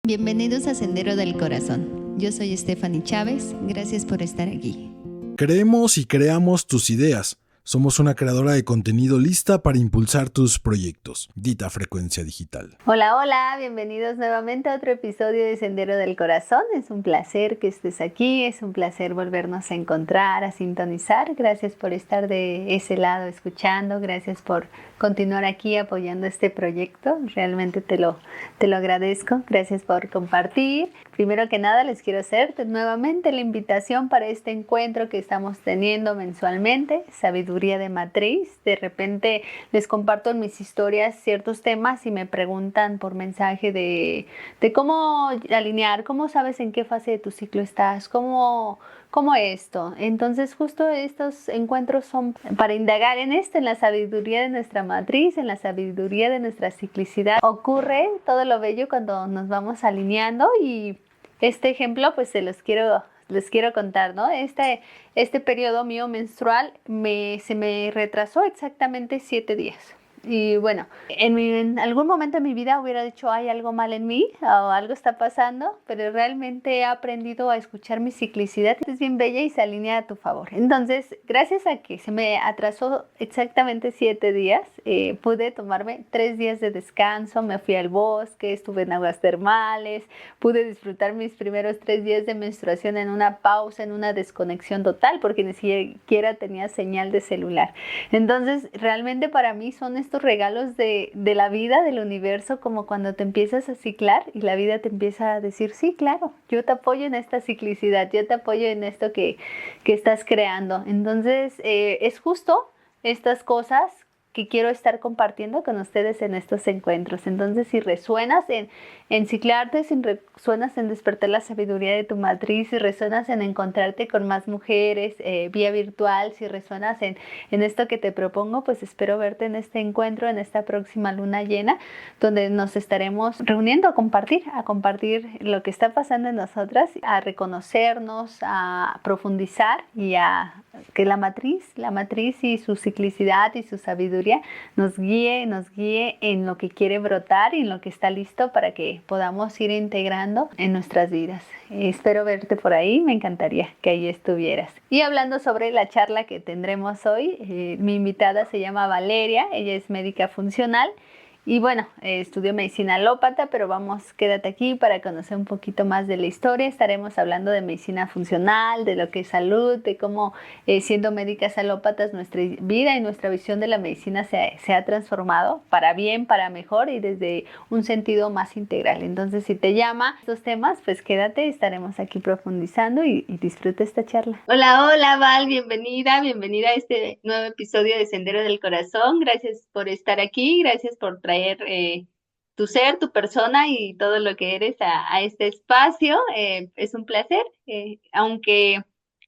Bienvenidos a Sendero del Corazón. Yo soy Stephanie Chávez. Gracias por estar aquí. Creemos y creamos tus ideas. Somos una creadora de contenido lista para impulsar tus proyectos. Dita Frecuencia Digital. Hola, hola, bienvenidos nuevamente a otro episodio de Sendero del Corazón. Es un placer que estés aquí, es un placer volvernos a encontrar, a sintonizar. Gracias por estar de ese lado escuchando, gracias por continuar aquí apoyando este proyecto. Realmente te lo agradezco. Gracias por compartir. Primero que nada les quiero hacer nuevamente la invitación para este encuentro que estamos teniendo mensualmente, Sabiduría de Matriz. De repente les comparto en mis historias ciertos temas y me preguntan por mensaje de cómo alinear, cómo sabes en qué fase de tu ciclo estás, cómo esto. Entonces justo estos encuentros son para indagar en esto, en la sabiduría de nuestra matriz, en la sabiduría de nuestra ciclicidad. Ocurre todo lo bello cuando nos vamos alineando y este ejemplo pues les quiero contar, ¿no? Este periodo mío menstrual se me retrasó exactamente 7 días. Y bueno, en algún momento de mi vida hubiera dicho, hay algo mal en mí o algo está pasando, pero realmente he aprendido a escuchar mi ciclicidad. Es bien bella y se alinea a tu favor. Entonces, gracias a que se me atrasó exactamente 7 días, pude tomarme 3 días de descanso, me fui al bosque, estuve en aguas termales, pude disfrutar mis primeros 3 días de menstruación en una pausa, en una desconexión total, porque ni siquiera tenía señal de celular. Entonces, realmente para mí son estos regalos de la vida, del universo, como cuando te empiezas a ciclar y la vida te empieza a decir, sí, claro, yo te apoyo en esta ciclicidad, yo te apoyo en esto que estás creando. Entonces, es justo estas cosas que quiero estar compartiendo con ustedes en estos encuentros. Entonces, si resuenas en ciclarte, si resuenas en despertar la sabiduría de tu matriz, si resuenas en encontrarte con más mujeres vía virtual, si resuenas en esto que te propongo, pues espero verte en este encuentro, en esta próxima luna llena, donde nos estaremos reuniendo a compartir lo que está pasando en nosotras, a reconocernos, a profundizar y a que la matriz y su ciclicidad y su sabiduría nos guíe en lo que quiere brotar y en lo que está listo para que podamos ir integrando en nuestras vidas. Espero verte por ahí, me encantaría que ahí estuvieras. Y hablando sobre la charla que tendremos hoy, mi invitada se llama Valeria, ella es médica funcional. Y bueno, estudió medicina alópata, pero quédate aquí para conocer un poquito más de la historia. Estaremos hablando de medicina funcional, de lo que es salud, de cómo siendo médicas alópatas nuestra vida y nuestra visión de la medicina se ha transformado para bien, para mejor y desde un sentido más integral. Entonces, si te llama estos temas, pues quédate, estaremos aquí profundizando y disfruta esta charla. Hola, hola Val, bienvenida a este nuevo episodio de Sendero del Corazón. Gracias por estar aquí, gracias por traer tu ser, tu persona y todo lo que eres a este espacio. Es un placer, aunque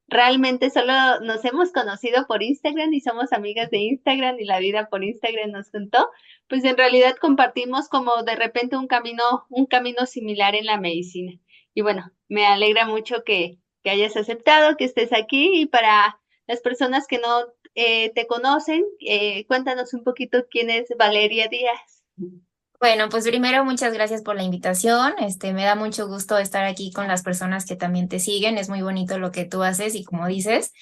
realmente solo nos hemos conocido por Instagram y somos amigas de Instagram y la vida por Instagram nos juntó, pues en realidad compartimos como de repente un camino similar en la medicina. Y bueno, me alegra mucho que hayas aceptado, que estés aquí y para las personas que no te conocen, cuéntanos un poquito quién es Valeria Díaz. Bueno, pues primero muchas gracias por la invitación. Me da mucho gusto estar aquí con las personas que también te siguen. Es muy bonito lo que tú haces y como dices,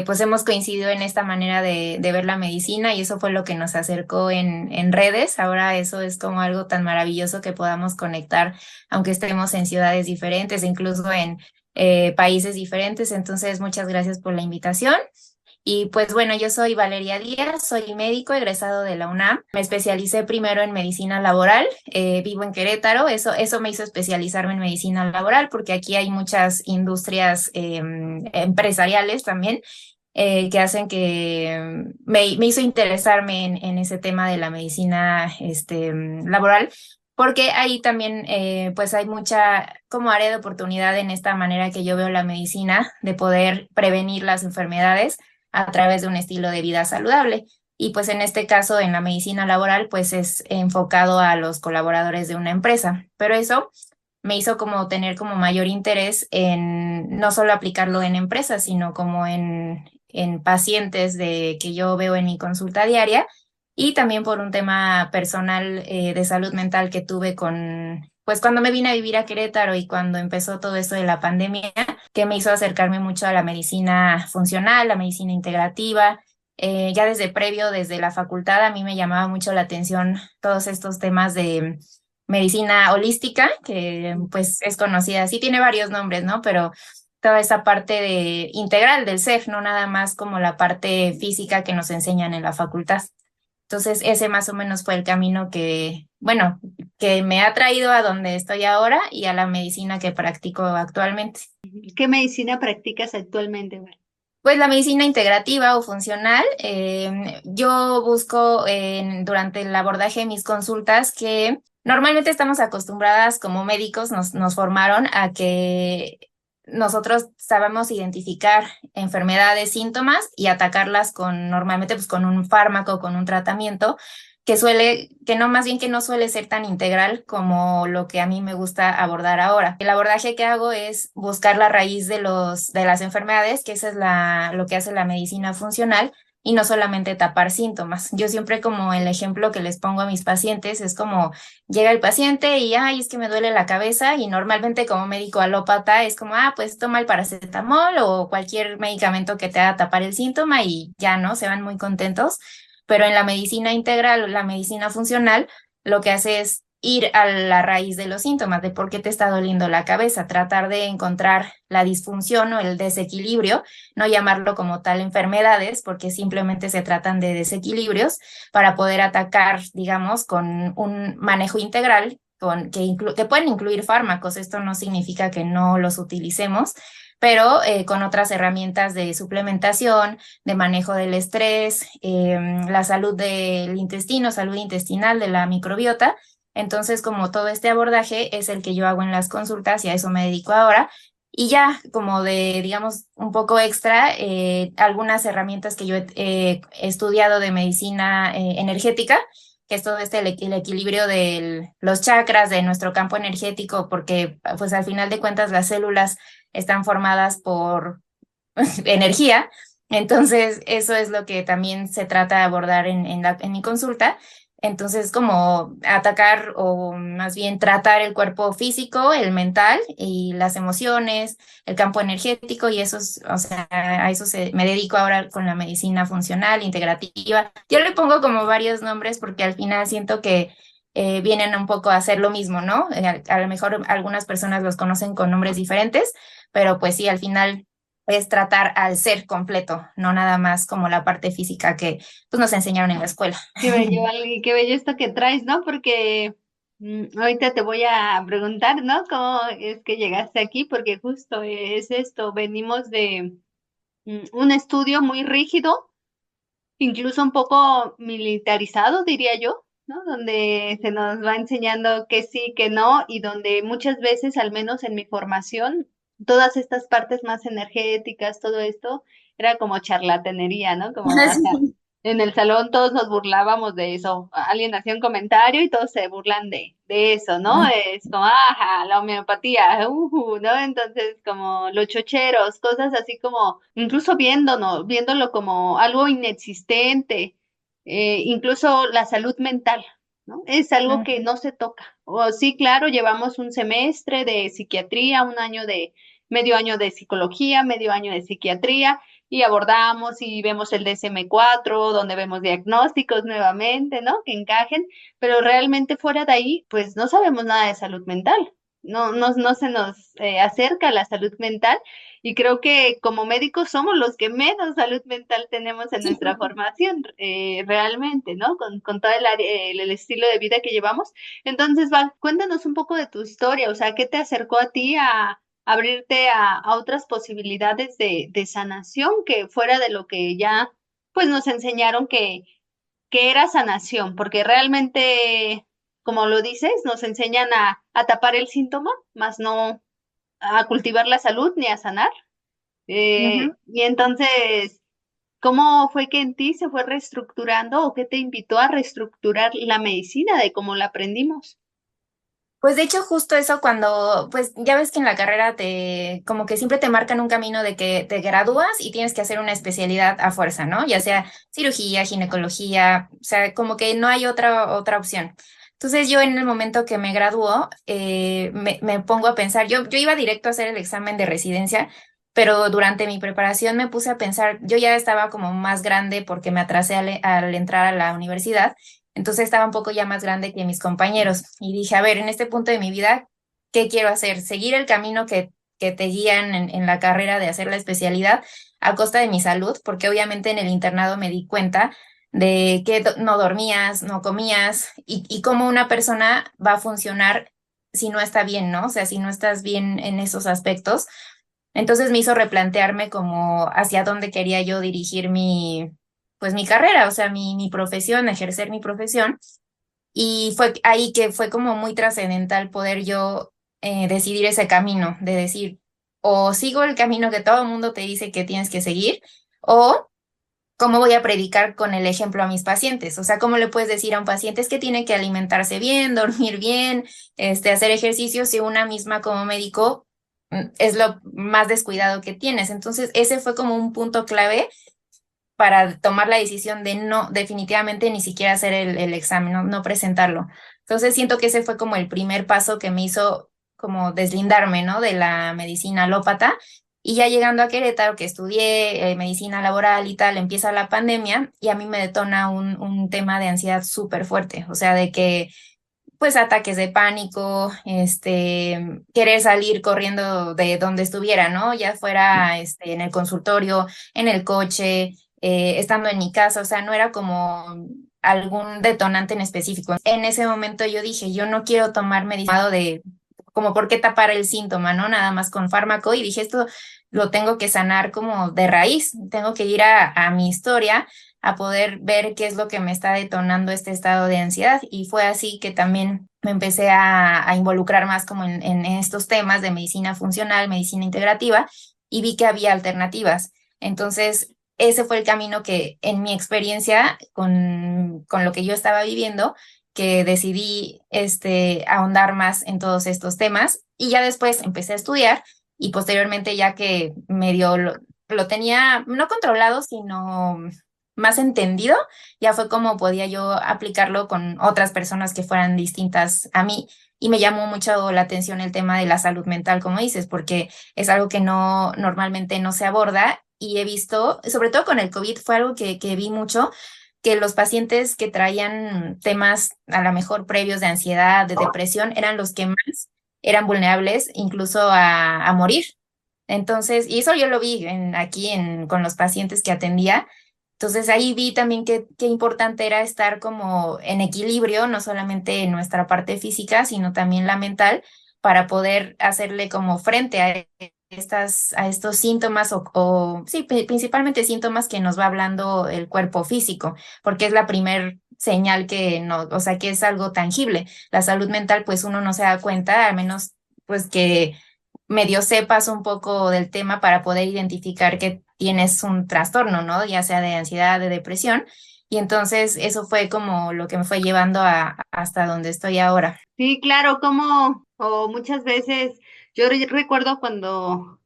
pues hemos coincidido en esta manera de ver la medicina y eso fue lo que nos acercó en redes. Ahora eso es como algo tan maravilloso que podamos conectar, aunque estemos en ciudades diferentes, e incluso en países diferentes. Entonces, muchas gracias por la invitación. Y pues bueno, yo soy Valeria Díaz, soy médico egresado de la UNAM. Me especialicé primero en medicina laboral, vivo en Querétaro, eso me hizo especializarme en medicina laboral porque aquí hay muchas industrias empresariales también que hacen que me hizo interesarme en ese tema de la medicina laboral. Porque ahí también pues hay mucha como área de oportunidad en esta manera que yo veo la medicina de poder prevenir las enfermedades a través de un estilo de vida saludable. Y pues en este caso, en la medicina laboral, pues es enfocado a los colaboradores de una empresa. Pero eso me hizo como tener como mayor interés en no solo aplicarlo en empresas, sino como en pacientes que yo veo en mi consulta diaria y también por un tema personal de salud mental que tuve pues cuando me vine a vivir a Querétaro y cuando empezó todo esto de la pandemia, que me hizo acercarme mucho a la medicina funcional, la medicina integrativa. Ya desde previo, desde la facultad, a mí me llamaba mucho la atención todos estos temas de medicina holística, que pues es conocida, sí tiene varios nombres, ¿no? Pero toda esa parte de, integral del ser, no nada más como la parte física que nos enseñan en la facultad. Entonces, ese más o menos fue el camino que, bueno, que me ha traído a donde estoy ahora y a la medicina que practico actualmente. ¿Qué medicina practicas actualmente, Val? Pues la medicina integrativa o funcional, yo busco durante el abordaje de mis consultas que normalmente estamos acostumbradas como médicos, nos formaron a que nosotros sabemos identificar enfermedades, síntomas y atacarlas con normalmente pues con un fármaco, con un tratamiento que no, más bien que no suele ser tan integral como lo que a mí me gusta abordar ahora. El abordaje que hago es buscar la raíz de las enfermedades, que esa es lo que hace la medicina funcional, y no solamente tapar síntomas. Yo siempre como el ejemplo que les pongo a mis pacientes es como llega el paciente y, ay, es que me duele la cabeza, y normalmente como médico alópata es como, pues toma el paracetamol o cualquier medicamento que te haga tapar el síntoma y ya, ¿no? Se van muy contentos. Pero en la medicina integral o la medicina funcional, lo que hace es ir a la raíz de los síntomas, de por qué te está doliendo la cabeza, tratar de encontrar la disfunción o el desequilibrio, no llamarlo como tal enfermedades, porque simplemente se tratan de desequilibrios para poder atacar, digamos, con un manejo integral que pueden incluir fármacos. Esto no significa que no los utilicemos, pero con otras herramientas de suplementación, de manejo del estrés, la salud del intestino, salud intestinal, de la microbiota. Entonces, como todo este abordaje es el que yo hago en las consultas y a eso me dedico ahora. Y ya como de, digamos, un poco extra, algunas herramientas que yo he estudiado de medicina energética, que es todo el equilibrio de los chakras, de nuestro campo energético, porque pues al final de cuentas las células están formadas por energía. Entonces, eso es lo que también se trata de abordar en mi consulta. Entonces, como atacar o más bien tratar el cuerpo físico, el mental y las emociones, el campo energético, y eso es, o sea, me dedico ahora con la medicina funcional, integrativa. Yo le pongo como varios nombres porque al final siento que vienen un poco a hacer lo mismo, ¿no? A lo mejor algunas personas los conocen con nombres diferentes, pero pues sí, al final es tratar al ser completo, no nada más como la parte física que pues nos enseñaron en la escuela. Qué bello, Ale, qué bello esto que traes, ¿no? Porque ahorita te voy a preguntar, ¿no? ¿Cómo es que llegaste aquí? Porque justo es esto, venimos de un estudio muy rígido, incluso un poco militarizado, diría yo, ¿no? Donde se nos va enseñando que sí, que no, y donde muchas veces, al menos en mi formación, todas estas partes más energéticas, todo esto, era como charlatanería, ¿no? Como hasta en el salón todos nos burlábamos de eso. Alguien hacía un comentario y todos se burlan de eso, ¿no? Es como, ajá, la homeopatía, ¿no? Entonces, como los chocheros, cosas así como, incluso viéndolo como algo inexistente, incluso la salud mental, ¿no? Es algo que no se toca. O sí, claro, llevamos un semestre de psiquiatría, medio año de psicología, medio año de psiquiatría, y abordamos y vemos el DSM-4, donde vemos diagnósticos nuevamente, ¿no? Que encajen, pero realmente fuera de ahí, pues no sabemos nada de salud mental. No se nos acerca la salud mental, y creo que como médicos somos los que menos salud mental tenemos en nuestra formación, realmente, ¿no? Con todo el estilo de vida que llevamos. Entonces, Val, cuéntanos un poco de tu historia, o sea, ¿qué te acercó a ti a abrirte a otras posibilidades de sanación que fuera de lo que ya pues nos enseñaron que era sanación? Porque realmente, como lo dices, nos enseñan a tapar el síntoma, más no a cultivar la salud ni a sanar. Ujú. Y entonces, ¿cómo fue que en ti se fue reestructurando o qué te invitó a reestructurar la medicina de cómo la aprendimos? Pues de hecho justo eso cuando, pues ya ves que en la carrera como que siempre te marcan un camino de que te gradúas y tienes que hacer una especialidad a fuerza, ¿no? Ya sea cirugía, ginecología, o sea, como que no hay otra opción. Entonces yo en el momento que me graduó, me pongo a pensar, yo iba directo a hacer el examen de residencia, pero durante mi preparación me puse a pensar, yo ya estaba como más grande porque me atrasé al entrar a la universidad, entonces estaba un poco ya más grande que mis compañeros y dije, a ver, en este punto de mi vida, ¿qué quiero hacer? ¿Seguir el camino que te guían en la carrera de hacer la especialidad a costa de mi salud? Porque obviamente en el internado me di cuenta de que no dormías, no comías y cómo una persona va a funcionar si no está bien, ¿no? O sea, si no estás bien en esos aspectos. Entonces me hizo replantearme como hacia dónde quería yo dirigir pues mi carrera, o sea, mi profesión, ejercer mi profesión. Y fue ahí que fue como muy trascendental poder yo decidir ese camino, de decir, o sigo el camino que todo el mundo te dice que tienes que seguir, o cómo voy a predicar con el ejemplo a mis pacientes. O sea, cómo le puedes decir a un paciente es que tiene que alimentarse bien, dormir bien, hacer ejercicio, si una misma como médico es lo más descuidado que tienes. Entonces, ese fue como un punto clave para tomar la decisión de no, definitivamente ni siquiera hacer el examen, no presentarlo. Entonces, siento que ese fue como el primer paso que me hizo como deslindarme, ¿no? De la medicina alópata. Y ya llegando a Querétaro, que estudié medicina laboral y tal, empieza la pandemia y a mí me detona un tema de ansiedad súper fuerte, o sea, de que pues ataques de pánico, querer salir corriendo de donde estuviera, ¿no? Ya fuera en el consultorio, en el coche, estando en mi casa, o sea, no era como algún detonante en específico. En ese momento yo dije, yo no quiero tomar medicamento de como por qué tapar el síntoma, ¿no? Nada más con fármaco y dije, esto lo tengo que sanar como de raíz, tengo que ir a mi historia a poder ver qué es lo que me está detonando este estado de ansiedad. Y fue así que también me empecé a involucrar más como en estos temas de medicina funcional, medicina integrativa, y vi que había alternativas. Entonces, ese fue el camino que en mi experiencia con lo que yo estaba viviendo, que decidí ahondar más en todos estos temas y ya después empecé a estudiar y posteriormente ya que medio lo tenía no controlado, sino más entendido, ya fue como podía yo aplicarlo con otras personas que fueran distintas a mí. Y me llamó mucho la atención el tema de la salud mental, como dices, porque es algo que no normalmente no se aborda y he visto, sobre todo con el COVID, fue algo que vi mucho, que los pacientes que traían temas a lo mejor previos de ansiedad, de depresión, eran los que más eran vulnerables incluso a morir. Entonces, y eso yo lo vi con los pacientes que atendía. Entonces ahí vi también qué importante era estar como en equilibrio, no solamente en nuestra parte física, sino también la mental, para poder hacerle como frente a estos síntomas o sí, principalmente síntomas que nos va hablando el cuerpo físico, porque es la primer señal que no, o sea, que es algo tangible. La salud mental, pues uno no se da cuenta, al menos pues que medio sepas un poco del tema para poder identificar que tienes un trastorno, ¿no? Ya sea de ansiedad, de depresión. Y entonces eso fue como lo que me fue llevando hasta donde estoy ahora. Sí, claro, como o muchas veces yo recuerdo cuando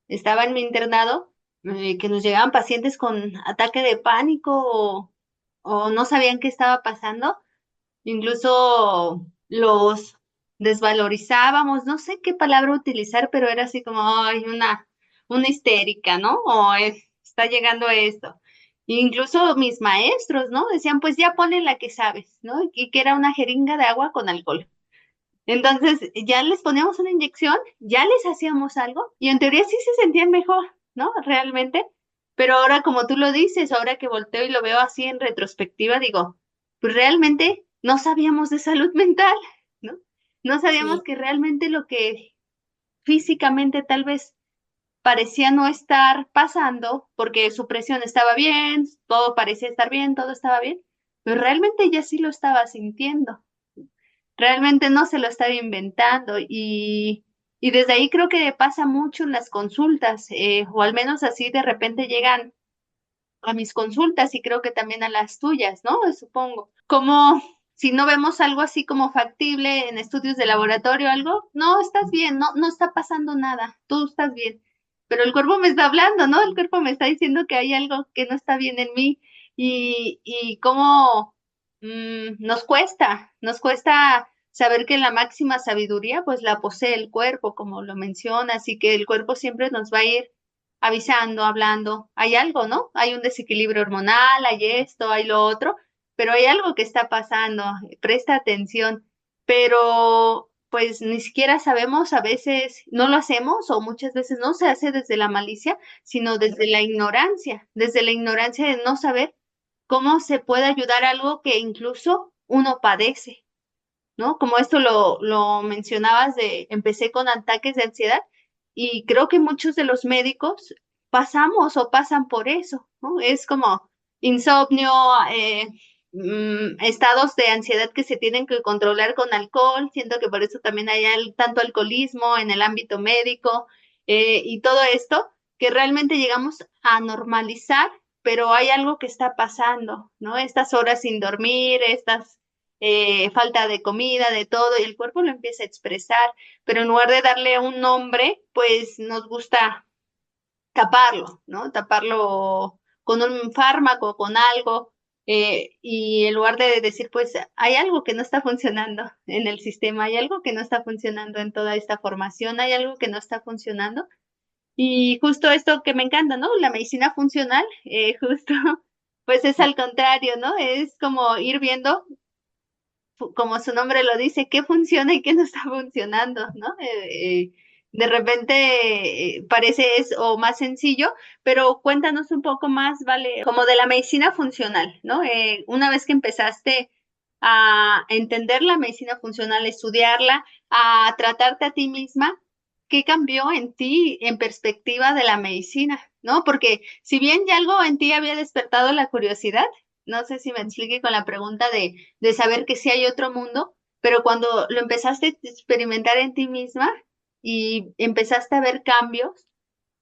estaba en mi internado que nos llegaban pacientes con ataque de pánico o no sabían qué estaba pasando, incluso los desvalorizábamos, no sé qué palabra utilizar, pero era así como, ay, una histérica, ¿no? O está llegando esto. Incluso mis maestros, ¿no? Decían, pues ya ponle la que sabes, ¿no? Y que era una jeringa de agua con alcohol. Entonces, ya les poníamos una inyección, ya les hacíamos algo y en teoría sí se sentían mejor, ¿no? Realmente. Pero ahora, como tú lo dices, ahora que volteo y lo veo así en retrospectiva, digo, pues realmente no sabíamos de salud mental, ¿no? No sabíamos Sí. que realmente lo que físicamente tal vez parecía no estar pasando, porque su presión estaba bien, todo parecía estar bien, todo estaba bien, pero realmente ella sí lo estaba sintiendo, realmente no se lo estaba inventando y desde ahí creo que pasa mucho en las consultas, o al menos así de repente llegan a mis consultas y creo que también a las tuyas, ¿no? Supongo. Como si no vemos algo así como factible en estudios de laboratorio o algo, no, estás bien, no está pasando nada, tú estás bien. Pero el cuerpo me está hablando, ¿no? El cuerpo me está diciendo que hay algo que no está bien en mí y cómo nos cuesta saber que la máxima sabiduría pues la posee el cuerpo, como lo mencionas, y que el cuerpo siempre nos va a ir avisando, hablando, hay algo, ¿no? Hay un desequilibrio hormonal, hay esto, hay lo otro, pero hay algo que está pasando, presta atención, pero pues ni siquiera sabemos, a veces no lo hacemos o muchas veces no se hace desde la malicia, sino desde la ignorancia de no saber cómo se puede ayudar a algo que incluso uno padece, ¿no? Como esto lo mencionabas de, empecé con ataques de ansiedad y creo que muchos de los médicos pasamos o pasan por eso, ¿no? Es como insomnio, estados de ansiedad que se tienen que controlar con alcohol, siento que por eso también hay tanto alcoholismo en el ámbito médico y todo esto, que realmente llegamos a normalizar, pero hay algo que está pasando, ¿no? Estas horas sin dormir, estas falta de comida, de todo, y el cuerpo lo empieza a expresar, pero en lugar de darle un nombre, pues nos gusta taparlo, ¿no? Taparlo con un fármaco, con algo, y en lugar de decir, pues hay algo que no está funcionando en el sistema, hay algo que no está funcionando en toda esta formación, hay algo que no está funcionando. Y justo esto que me encanta, ¿no? La medicina funcional, justo, pues es al contrario, ¿no? Es como ir viendo como su nombre lo dice, qué funciona y qué no está funcionando, ¿no? De repente parece es o más sencillo, pero cuéntanos un poco más, vale, como de la medicina funcional, ¿no? Una vez que empezaste a entender la medicina funcional, estudiarla, a tratarte a ti misma, ¿qué cambió en ti en perspectiva de la medicina? ¿No? Porque si bien ya algo en ti había despertado la curiosidad, no sé si me explique con la pregunta de saber que sí hay otro mundo, pero cuando lo empezaste a experimentar en ti misma y empezaste a ver cambios,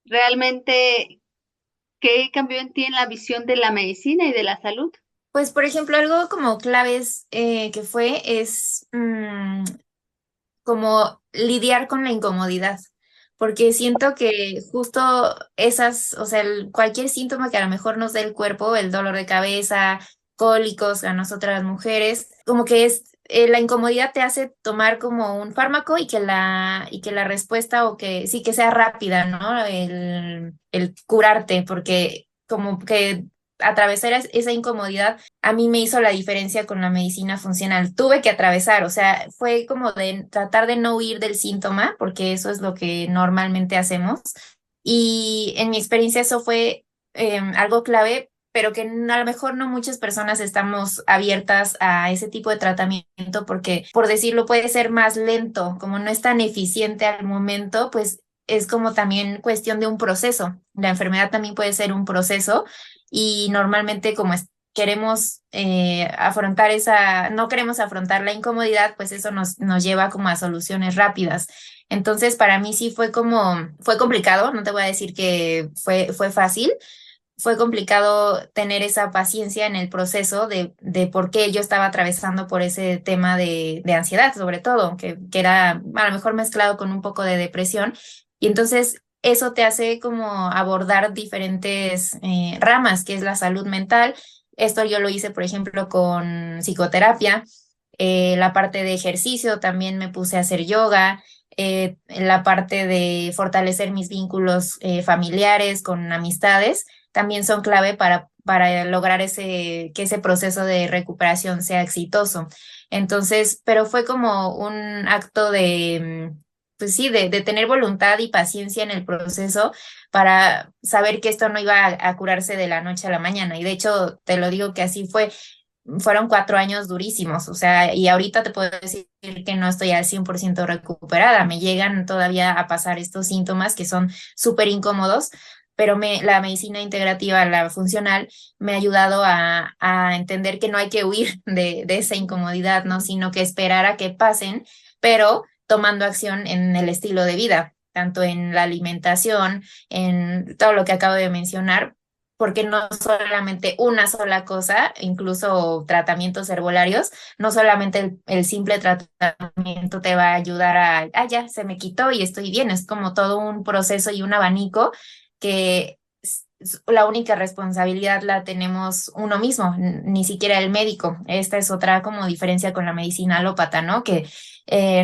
realmente, ¿qué cambió en ti en la visión de la medicina y de la salud? Pues, por ejemplo, algo como claves que fue es como lidiar con la incomodidad, porque siento que justo esas, o sea, cualquier síntoma que a lo mejor nos dé el cuerpo, el dolor de cabeza, cólicos a nosotras las mujeres, como que es la incomodidad te hace tomar como un fármaco y que la respuesta o que sí que sea rápida, ¿no? El curarte, porque como que atravesar esa incomodidad a mí me hizo la diferencia con la medicina funcional. Tuve que atravesar, o sea, fue como de tratar de no huir del síntoma, porque eso es lo que normalmente hacemos. Y en mi experiencia eso fue algo clave, pero que a lo mejor no muchas personas estamos abiertas a ese tipo de tratamiento, porque, por decirlo, puede ser más lento, como no es tan eficiente al momento, pues es como también cuestión de un proceso. La enfermedad también puede ser un proceso y normalmente como queremos afrontar no queremos afrontar la incomodidad, pues eso nos lleva como a soluciones rápidas. Entonces, para mí sí fue complicado, no te voy a decir que fue fácil, fue complicado tener esa paciencia en el proceso de por qué yo estaba atravesando por ese tema de ansiedad, sobre todo, que era a lo mejor mezclado con un poco de depresión. Y entonces eso te hace como abordar diferentes ramas, que es la salud mental. Esto yo lo hice, por ejemplo, con psicoterapia, la parte de ejercicio, también me puse a hacer yoga, la parte de fortalecer mis vínculos familiares con amistades también son clave para lograr que ese proceso de recuperación sea exitoso. Entonces, pero fue como un acto pues sí, de tener voluntad y paciencia en el proceso para saber que esto no iba a curarse de la noche a la mañana. Y de hecho, te lo digo que así fue. Fueron 4 años durísimos, o sea, y ahorita te puedo decir que no estoy al 100% recuperada, me llegan todavía a pasar estos síntomas que son súper incómodos, pero la medicina integrativa, la funcional, me ha ayudado a entender que no hay que huir de esa incomodidad, ¿no? Sino que esperar a que pasen, pero tomando acción en el estilo de vida, tanto en la alimentación, en todo lo que acabo de mencionar, porque no solamente una sola cosa, incluso tratamientos herbolarios, no solamente el simple tratamiento te va a ayudar ya, se me quitó y estoy bien, es como todo un proceso y un abanico que la única responsabilidad la tenemos uno mismo, ni siquiera el médico. Esta es otra como diferencia con la medicina alópata, ¿no? Que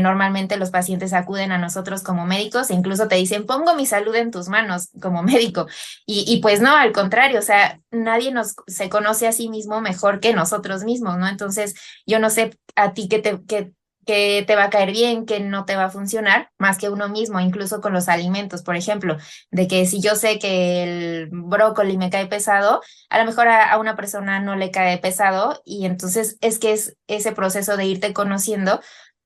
normalmente los pacientes acuden a nosotros como médicos e incluso te dicen, pongo mi salud en tus manos como médico. Y pues no, al contrario, o sea, nadie se conoce a sí mismo mejor que nosotros mismos, ¿no? Entonces, yo no sé a ti qué te va a caer bien, qué no te va a funcionar, más que uno mismo, incluso con los alimentos, por ejemplo, de que si yo sé que el brócoli me cae pesado, a lo mejor a una persona no le cae pesado y entonces es que es ese proceso de irte conociendo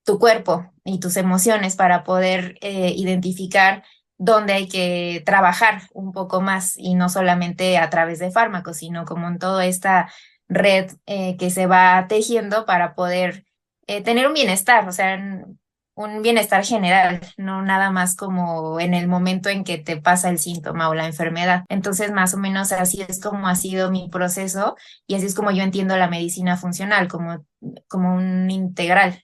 tu cuerpo y tus emociones para poder identificar dónde hay que trabajar un poco más y no solamente a través de fármacos, sino como en toda esta red que se va tejiendo para poder tener un bienestar, o sea, un bienestar general, no nada más como en el momento en que te pasa el síntoma o la enfermedad. Entonces, más o menos así es como ha sido mi proceso y así es como yo entiendo la medicina funcional, como un integral.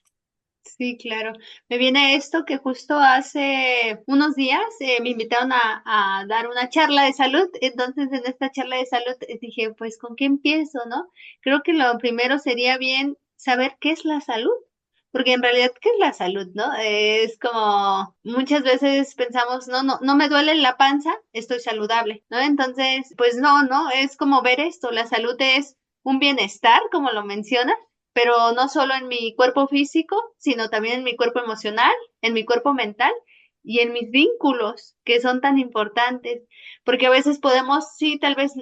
Sí, claro. Me viene esto que justo hace unos días me invitaron a dar una charla de salud. Entonces, en esta charla de salud dije, pues, ¿con qué empiezo, no? Creo que lo primero sería bien saber qué es la salud. Porque en realidad, ¿qué es la salud, no? Es como muchas veces pensamos, no me duele la panza, estoy saludable, ¿no? Entonces, pues no, es como ver esto. La salud es un bienestar, como lo mencionas, pero no solo en mi cuerpo físico, sino también en mi cuerpo emocional, en mi cuerpo mental y en mis vínculos, que son tan importantes, porque a veces podemos, sí, tal vez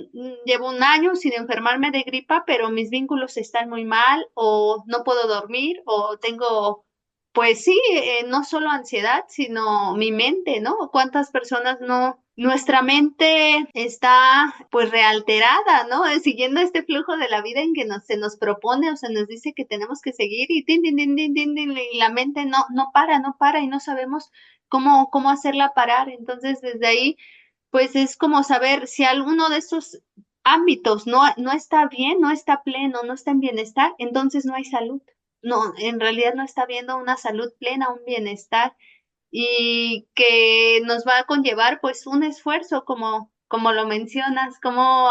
llevo un año sin enfermarme de gripa, pero mis vínculos están muy mal o no puedo dormir o tengo, pues sí, no solo ansiedad, sino mi mente, ¿no? ¿Cuántas personas no? Nuestra mente está pues realterada, ¿no? Siguiendo este flujo de la vida en que se nos propone o se nos dice que tenemos que seguir y tin, y la mente no para y no sabemos cómo hacerla parar. Entonces, desde ahí, pues es como saber si alguno de esos ámbitos no está bien, no está pleno, no está en bienestar, entonces no hay salud. No, en realidad no está viendo una salud plena, un bienestar y que nos va a conllevar pues un esfuerzo como lo mencionas, como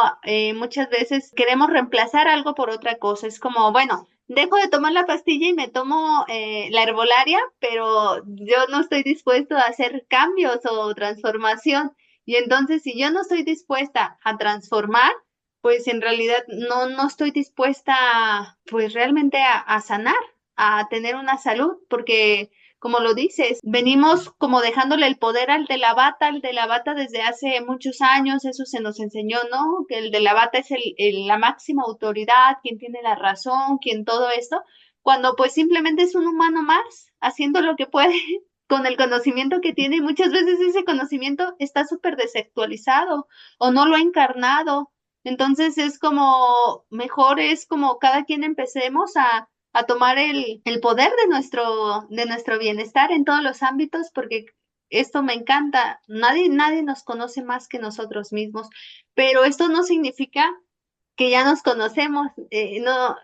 muchas veces queremos reemplazar algo por otra cosa. Es como, bueno, dejo de tomar la pastilla y me tomo la herbolaria, pero yo no estoy dispuesto a hacer cambios o transformación. Y entonces, si yo no estoy dispuesta a transformar, pues en realidad no estoy dispuesta, pues realmente a sanar, a tener una salud, porque como lo dices, venimos como dejándole el poder al de la bata desde hace muchos años, eso se nos enseñó, ¿no? Que el de la bata es la máxima autoridad, quien tiene la razón, quien todo esto, cuando pues simplemente es un humano más, haciendo lo que puede con el conocimiento que tiene, y muchas veces ese conocimiento está súper desactualizado o no lo ha encarnado. Entonces es como, mejor es como cada quien empecemos a tomar el poder de nuestro bienestar en todos los ámbitos, porque esto me encanta. Nadie nos conoce más que nosotros mismos, pero esto no significa que ya nos conocemos.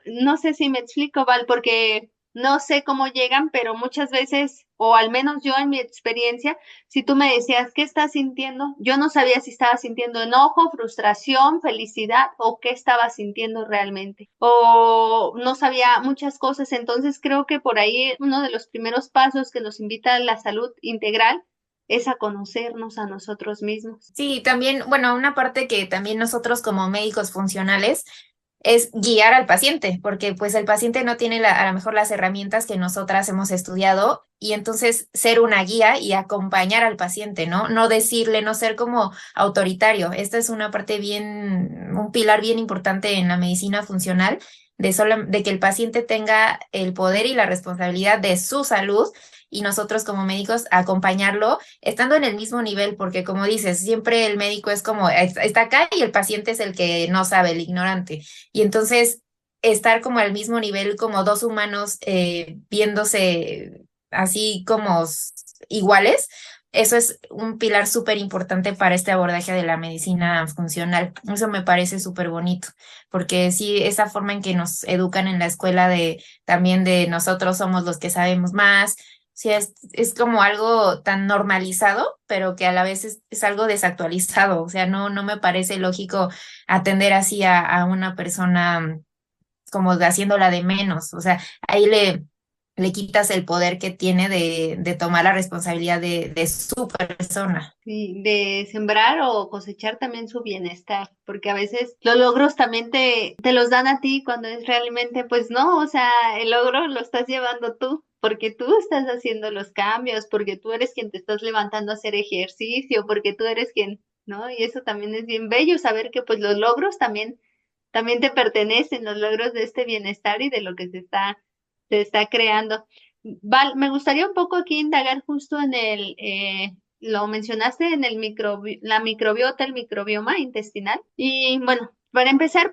No sé si me explico, Val, porque no sé cómo llegan, pero muchas veces, o al menos yo en mi experiencia, si tú me decías, ¿qué estás sintiendo? Yo no sabía si estaba sintiendo enojo, frustración, felicidad o qué estaba sintiendo realmente. O no sabía muchas cosas. Entonces creo que por ahí uno de los primeros pasos que nos invita a la salud integral es a conocernos a nosotros mismos. Sí, también, bueno, una parte que también nosotros como médicos funcionales es guiar al paciente, porque pues el paciente no tiene a lo mejor las herramientas que nosotras hemos estudiado y entonces ser una guía y acompañar al paciente, ¿no? No decirle, no ser como autoritario. Esta es una parte bien, un pilar bien importante en la medicina funcional, de que el paciente tenga el poder y la responsabilidad de su salud y nosotros como médicos acompañarlo estando en el mismo nivel, porque como dices, siempre el médico es como, está acá y el paciente es el que no sabe, el ignorante. Y entonces estar como al mismo nivel, como dos humanos viéndose así como iguales, eso es un pilar súper importante para este abordaje de la medicina funcional. Eso me parece súper bonito, porque sí, esa forma en que nos educan en la escuela de también de nosotros somos los que sabemos más, sea, es como algo tan normalizado, pero que a la vez es algo desactualizado. O sea, no me parece lógico atender así a una persona como haciéndola de menos. O sea, ahí le quitas el poder que tiene de tomar la responsabilidad de su persona. Sí, de sembrar o cosechar también su bienestar, porque a veces los logros también te los dan a ti cuando es realmente, pues no, o sea, el logro lo estás llevando tú, porque tú estás haciendo los cambios, porque tú eres quien te estás levantando a hacer ejercicio, porque tú eres quien, ¿no? Y eso también es bien bello, saber que pues los logros también te pertenecen, los logros de este bienestar y de lo que se está creando. Val, me gustaría un poco aquí indagar justo en lo mencionaste en la microbiota, el microbioma intestinal. Y bueno, para empezar,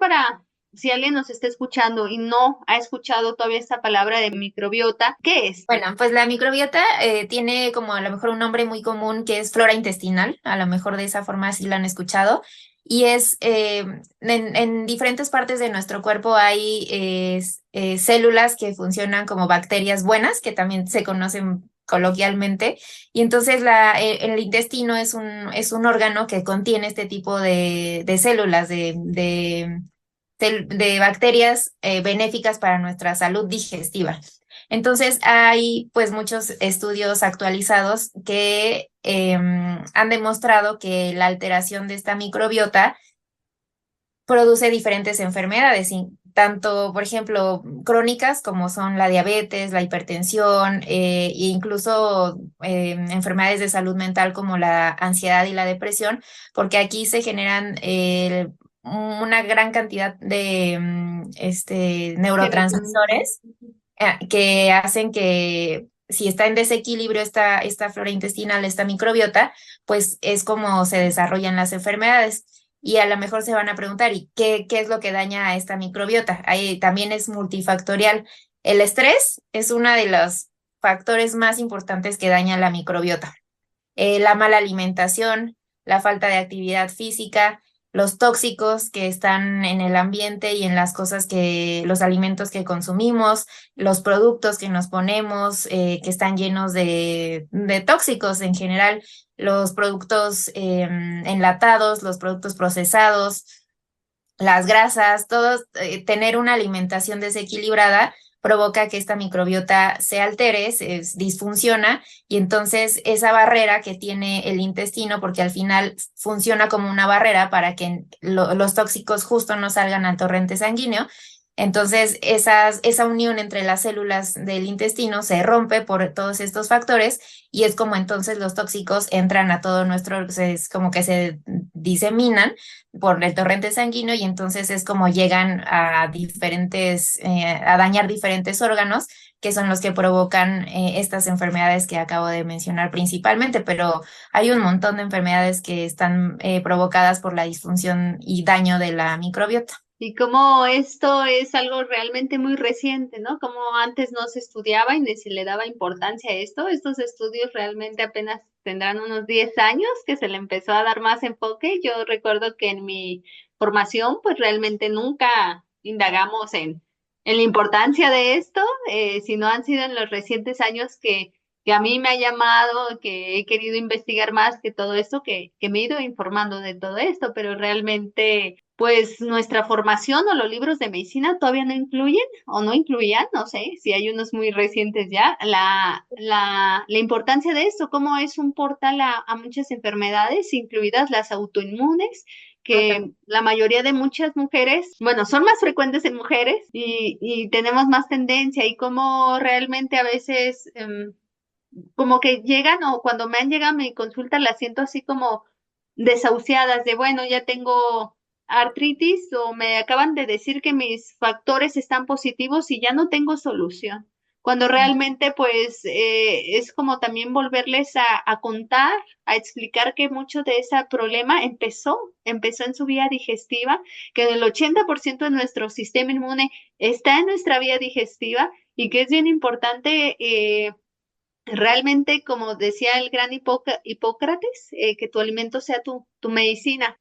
si alguien nos está escuchando y no ha escuchado todavía esta palabra de microbiota, ¿qué es? Bueno, pues la microbiota tiene como a lo mejor un nombre muy común que es flora intestinal, a lo mejor de esa forma sí lo han escuchado, y es en diferentes partes de nuestro cuerpo hay células que funcionan como bacterias buenas, que también se conocen coloquialmente, y entonces el intestino es un órgano que contiene este tipo de células, de bacterias benéficas para nuestra salud digestiva. Entonces hay pues muchos estudios actualizados que han demostrado que la alteración de esta microbiota produce diferentes enfermedades, tanto, por ejemplo, crónicas como son la diabetes, la hipertensión e incluso enfermedades de salud mental como la ansiedad y la depresión, porque aquí se generan una gran cantidad de Serotonina. neurotransmisores que hacen que si está en desequilibrio esta flora intestinal, esta microbiota, pues es como se desarrollan las enfermedades. Y a lo mejor se van a preguntar, ¿y qué es lo que daña a esta microbiota? Ahí también es multifactorial. El estrés es uno de los factores más importantes que daña la microbiota. La mala alimentación, la falta de actividad física, los tóxicos que están en el ambiente y en las cosas los alimentos que consumimos, los productos que nos ponemos, que están llenos de tóxicos en general, los productos enlatados, los productos procesados, las grasas, tener una alimentación desequilibrada provoca que esta microbiota se altere, se disfunciona y entonces esa barrera que tiene el intestino, porque al final funciona como una barrera para que los tóxicos justo no salgan al torrente sanguíneo, entonces esa unión entre las células del intestino se rompe por todos estos factores y es como entonces los tóxicos entran a todo es como que se diseminan por el torrente sanguíneo y entonces es como llegan a dañar diferentes órganos que son los que provocan estas enfermedades que acabo de mencionar principalmente, pero hay un montón de enfermedades que están provocadas por la disfunción y daño de la microbiota. Y como esto es algo realmente muy reciente, ¿no? Como antes no se estudiaba y ni se le daba importancia a esto. Estos estudios realmente apenas tendrán unos 10 años que se le empezó a dar más enfoque. Yo recuerdo que en mi formación, pues realmente nunca indagamos en la importancia de esto, sino han sido en los recientes años que a mí me ha llamado, que he querido investigar más que todo esto, que me he ido informando de todo esto, pero realmente pues nuestra formación o los libros de medicina todavía no incluyen o no incluían, no sé, si hay unos muy recientes ya, la importancia de esto, cómo es un portal a muchas enfermedades, incluidas las autoinmunes, que la mayoría de muchas mujeres, bueno, son más frecuentes en mujeres y tenemos más tendencia y cómo realmente a veces como que llegan o cuando me han llegado a mi consulta las siento así como desahuciadas de, bueno, ya tengo artritis o me acaban de decir que mis factores están positivos y ya no tengo solución. Cuando realmente pues es como también volverles a contar, a explicar que mucho de ese problema empezó en su vía digestiva, que el 80% de nuestro sistema inmune está en nuestra vía digestiva y que es bien importante realmente, como decía el gran Hipócrates, que tu alimento sea tu medicina,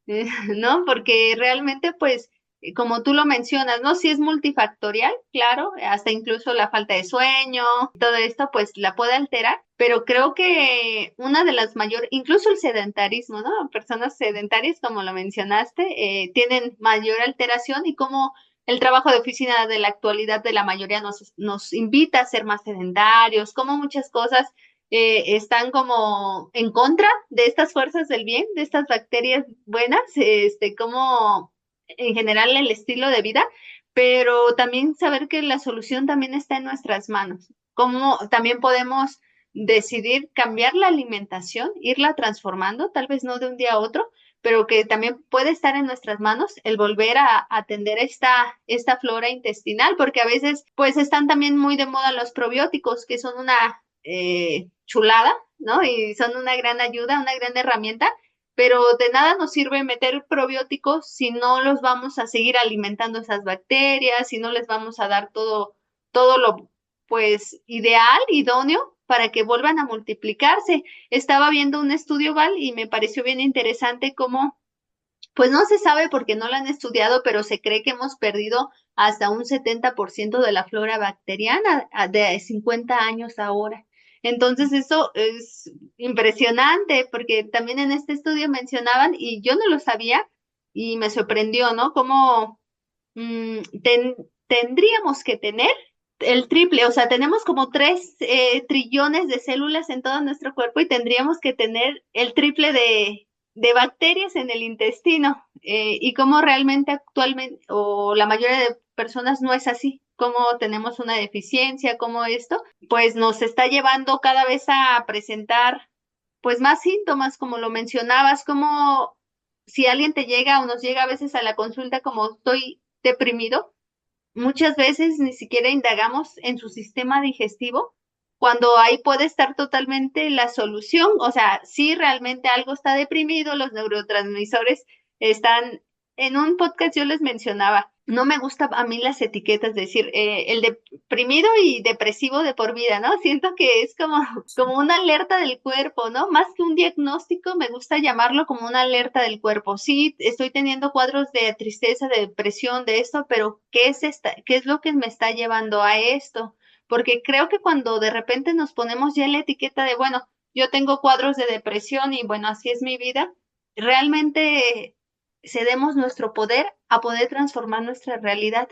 ¿no? Porque realmente, pues, como tú lo mencionas, ¿no? Sí es multifactorial, claro, hasta incluso la falta de sueño, todo esto pues la puede alterar, pero creo que una de las mayores, incluso el sedentarismo, ¿no? Personas sedentarias, como lo mencionaste, tienen mayor alteración y como el trabajo de oficina de la actualidad de la mayoría nos invita a ser más sedentarios, como muchas cosas están como en contra de estas fuerzas del bien, de estas bacterias buenas, como en general el estilo de vida, pero también saber que la solución también está en nuestras manos. Cómo también podemos decidir cambiar la alimentación, irla transformando, tal vez no de un día a otro, pero que también puede estar en nuestras manos el volver a atender esta flora intestinal, porque a veces pues están también muy de moda los probióticos, que son una chulada, ¿no? Y son una gran ayuda, una gran herramienta, pero de nada nos sirve meter probióticos si no los vamos a seguir alimentando esas bacterias, si no les vamos a dar todo lo pues ideal, idóneo para que vuelvan a multiplicarse. Estaba viendo un estudio, Val, y me pareció bien interesante cómo, pues no se sabe porque no lo han estudiado, pero se cree que hemos perdido hasta un 70% de la flora bacteriana de 50 años ahora. Entonces eso es impresionante porque también en este estudio mencionaban, y yo no lo sabía, y me sorprendió, ¿no? Cómo tendríamos que tener el triple, o sea, tenemos como 3 trillones de células en todo nuestro cuerpo y tendríamos que tener el triple de bacterias en el intestino y cómo realmente actualmente o la mayoría de personas no es así, cómo tenemos una deficiencia, cómo esto, pues nos está llevando cada vez a presentar pues más síntomas, como lo mencionabas, como si alguien te llega o nos llega a veces a la consulta como estoy deprimido, muchas veces ni siquiera indagamos en su sistema digestivo, cuando ahí puede estar totalmente la solución. O sea, si realmente algo está deprimido, los neurotransmisores están, en un podcast yo les mencionaba, no me gusta a mí las etiquetas, decir, el deprimido y depresivo de por vida, ¿no? Siento que es como una alerta del cuerpo, ¿no? Más que un diagnóstico, me gusta llamarlo como una alerta del cuerpo. Sí, estoy teniendo cuadros de tristeza, de depresión, de esto, pero ¿qué es lo que me está llevando a esto? Porque creo que cuando de repente nos ponemos ya la etiqueta de, bueno, yo tengo cuadros de depresión y bueno, así es mi vida, realmente cedemos nuestro poder a poder transformar nuestra realidad.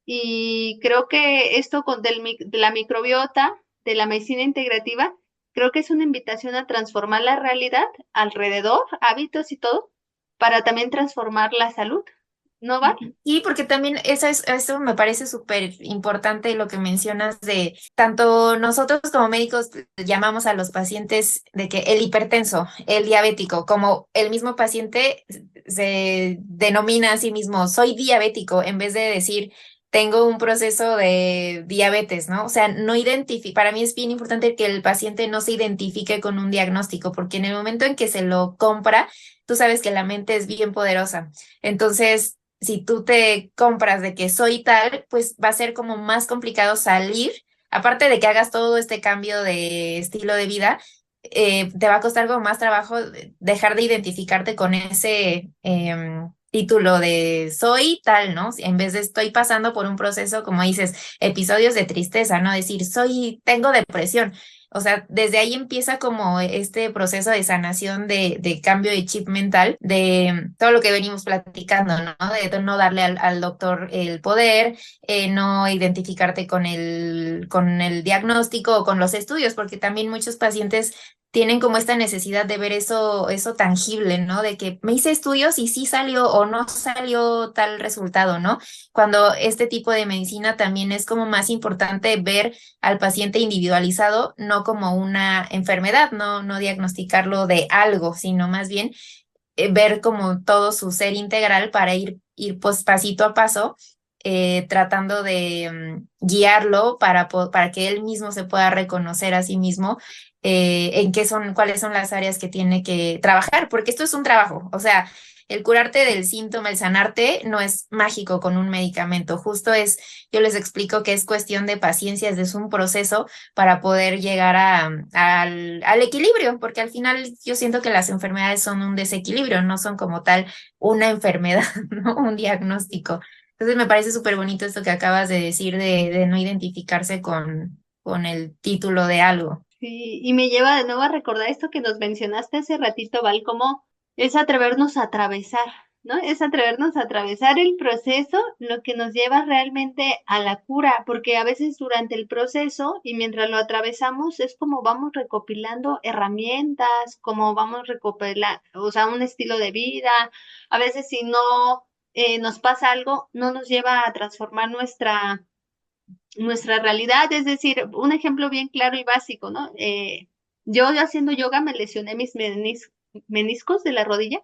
Y creo que esto de la microbiota, de la medicina integrativa, creo que es una invitación a transformar la realidad alrededor, hábitos y todo, para también transformar la salud. ¿No va? Y porque también eso me parece súper importante lo que mencionas de tanto nosotros como médicos llamamos a los pacientes de que el hipertenso, el diabético, como el mismo paciente se denomina a sí mismo, soy diabético, en vez de decir, tengo un proceso de diabetes, ¿no? O sea, para mí es bien importante que el paciente no se identifique con un diagnóstico, porque en el momento en que se lo compra, tú sabes que la mente es bien poderosa. Entonces, si tú te compras de que soy tal, pues va a ser como más complicado salir, aparte de que hagas todo este cambio de estilo de vida, te va a costar como más trabajo dejar de identificarte con ese título de soy tal, ¿no? En vez de estoy pasando por un proceso, como dices, episodios de tristeza, ¿no? Decir, tengo depresión. O sea, desde ahí empieza como este proceso de sanación de cambio de chip mental, de todo lo que venimos platicando, ¿no? De no darle al doctor el poder, no identificarte con el diagnóstico o con los estudios, porque también muchos pacientes tienen como esta necesidad de ver eso tangible, ¿no? De que me hice estudios y sí salió o no salió tal resultado, ¿no? Cuando este tipo de medicina también es como más importante ver al paciente individualizado, no como una enfermedad, no diagnosticarlo de algo, sino más bien ver como todo su ser integral para ir pues pasito a paso tratando de guiarlo para que él mismo se pueda reconocer a sí mismo cuáles son las áreas que tiene que trabajar, porque esto es un trabajo, o sea, el curarte del síntoma, el sanarte, no es mágico con un medicamento, justo yo les explico que es cuestión de paciencia, es un proceso para poder llegar al equilibrio, porque al final yo siento que las enfermedades son un desequilibrio, no son como tal una enfermedad, ¿no? Un diagnóstico. Entonces me parece súper bonito esto que acabas de decir de no identificarse con el título de algo. Sí, y me lleva de nuevo a recordar esto que nos mencionaste hace ratito, Val, como es atrevernos a atravesar, ¿no? Es atrevernos a atravesar el proceso, lo que nos lleva realmente a la cura, porque a veces durante el proceso y mientras lo atravesamos es como vamos recopilando herramientas, como vamos recopilando, o sea, un estilo de vida. A veces si no nos pasa algo, no nos lleva a transformar nuestra realidad. Es decir, un ejemplo bien claro y básico, ¿no? Yo haciendo yoga me lesioné mis meniscos de la rodilla,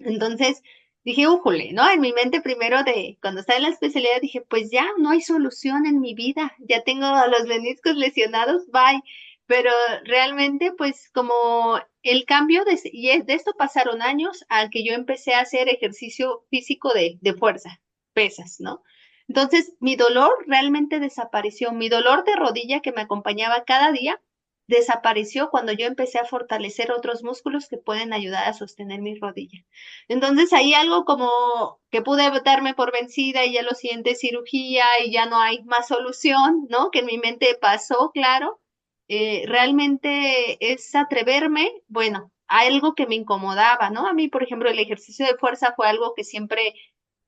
entonces dije, újole, ¿no? En mi mente primero cuando estaba en la especialidad dije, pues ya no hay solución en mi vida, ya tengo los meniscos lesionados, bye. Pero realmente, pues como el cambio, de esto pasaron años al que yo empecé a hacer ejercicio físico de fuerza, pesas, ¿no? Entonces, mi dolor realmente desapareció. Mi dolor de rodilla que me acompañaba cada día desapareció cuando yo empecé a fortalecer otros músculos que pueden ayudar a sostener mi rodilla. Entonces, ahí algo como que pude darme por vencida y ya lo siguiente cirugía y ya no hay más solución, ¿no? Que en mi mente pasó, claro. Realmente es atreverme, bueno, a algo que me incomodaba, ¿no? A mí, por ejemplo, el ejercicio de fuerza fue algo que siempre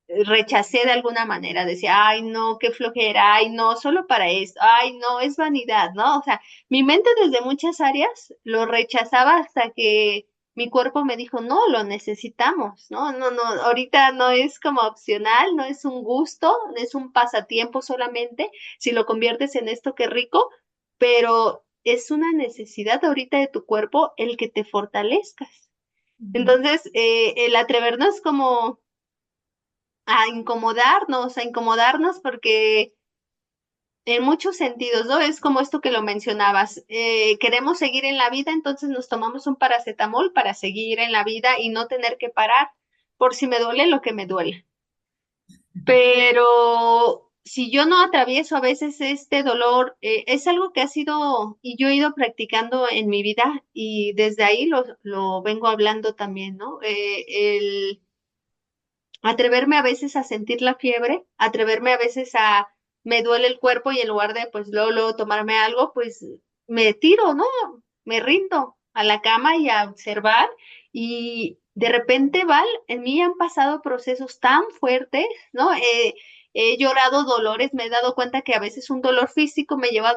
rechacé de alguna manera, decía, ay, no, qué flojera, ay, no, solo para esto, ay, no, es vanidad, ¿no? O sea, mi mente desde muchas áreas lo rechazaba hasta que mi cuerpo me dijo, no, lo necesitamos, ¿no? No, no, ahorita no es como opcional, no es un gusto, no es un pasatiempo solamente, si lo conviertes en esto, qué rico, pero es una necesidad ahorita de tu cuerpo el que te fortalezcas. Entonces, el atrevernos como a incomodarnos porque en muchos sentidos, ¿no? Es como esto que lo mencionabas, queremos seguir en la vida, entonces nos tomamos un paracetamol para seguir en la vida y no tener que parar por si me duele lo que me duele. Pero si yo no atravieso a veces este dolor, es algo que ha sido y yo he ido practicando en mi vida y desde ahí lo vengo hablando también, ¿no? El atreverme a veces a sentir la fiebre, atreverme a veces me duele el cuerpo y en lugar de pues luego tomarme algo, pues me tiro, ¿no? Me rindo a la cama y a observar y de repente, Val, en mí han pasado procesos tan fuertes, ¿no? He llorado dolores, me he dado cuenta que a veces un dolor físico me lleva a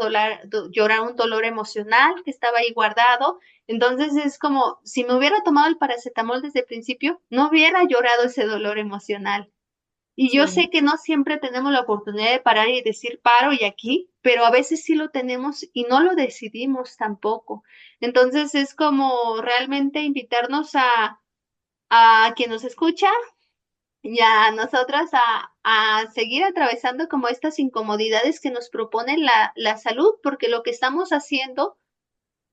llorar un dolor emocional que estaba ahí guardado. Entonces es como si me hubiera tomado el paracetamol desde el principio, no hubiera llorado ese dolor emocional. Y yo Sí. sé que no siempre tenemos la oportunidad de parar y decir paro y aquí, pero a veces sí lo tenemos y no lo decidimos tampoco. Entonces es como realmente invitarnos a quien nos escucha y a nosotras a seguir atravesando como estas incomodidades que nos propone la salud, porque lo que estamos haciendo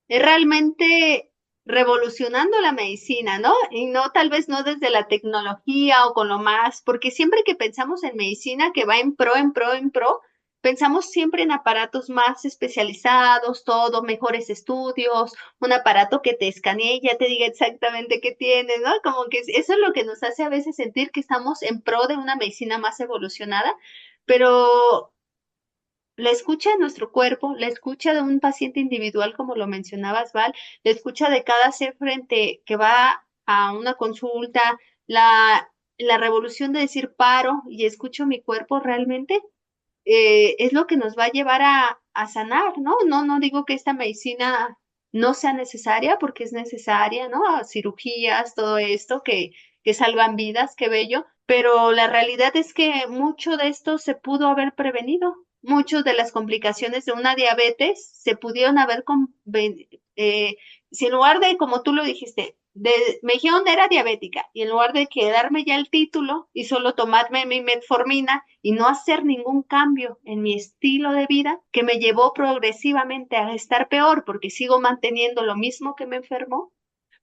es realmente revolucionando la medicina, ¿no? Y no, tal vez no desde la tecnología o con lo más, porque siempre que pensamos en medicina que va en pro, en pro, en pro, pensamos siempre en aparatos más especializados, todo, mejores estudios, un aparato que te escanee y ya te diga exactamente qué tienes, ¿no? Como que eso es lo que nos hace a veces sentir que estamos en pro de una medicina más evolucionada, pero la escucha de nuestro cuerpo, la escucha de un paciente individual, como lo mencionabas, Val, la escucha de cada ser frente que va a una consulta, la revolución de decir paro y escucho mi cuerpo realmente, es lo que nos va a llevar a sanar, ¿no? No, no digo que esta medicina no sea necesaria, porque es necesaria, ¿no? Cirugías, todo esto que salvan vidas, qué bello, pero la realidad es que mucho de esto se pudo haber prevenido. Muchas de las complicaciones de una diabetes se pudieron haber, eh, si en lugar de, como tú lo dijiste, me dijeron era diabética y en lugar de quedarme ya el título y solo tomarme mi metformina y no hacer ningún cambio en mi estilo de vida, que me llevó progresivamente a estar peor porque sigo manteniendo lo mismo que me enfermó,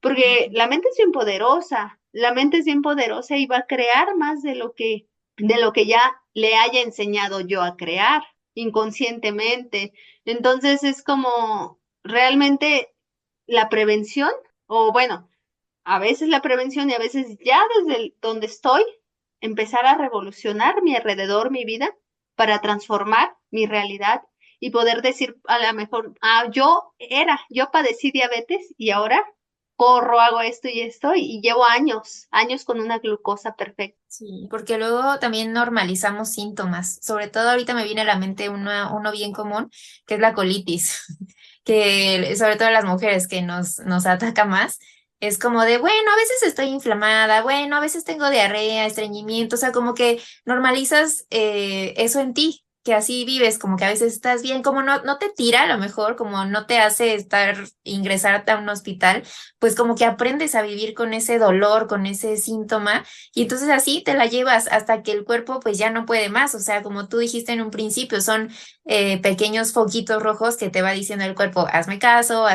porque la mente es bien poderosa y va a crear más de lo que ya le haya enseñado yo a crear inconscientemente. Entonces es como realmente la prevención, o bueno, a veces la prevención y a veces ya desde donde estoy, empezar a revolucionar mi alrededor, mi vida, para transformar mi realidad y poder decir a lo mejor, yo padecí diabetes y ahora corro, hago esto y esto y llevo años con una glucosa perfecta. Sí, porque luego también normalizamos síntomas. Sobre todo ahorita me viene a la mente uno bien común, que es la colitis, que sobre todo las mujeres que nos ataca más. Es como de, bueno, a veces estoy inflamada, bueno, a veces tengo diarrea, estreñimiento, o sea, como que normalizas eso en ti, que así vives, como que a veces estás bien, como no te tira a lo mejor, como no te hace ingresarte a un hospital, pues como que aprendes a vivir con ese dolor, con ese síntoma, y entonces así te la llevas hasta que el cuerpo pues ya no puede más, o sea, como tú dijiste en un principio, son pequeños foquitos rojos que te va diciendo el cuerpo, hazme caso,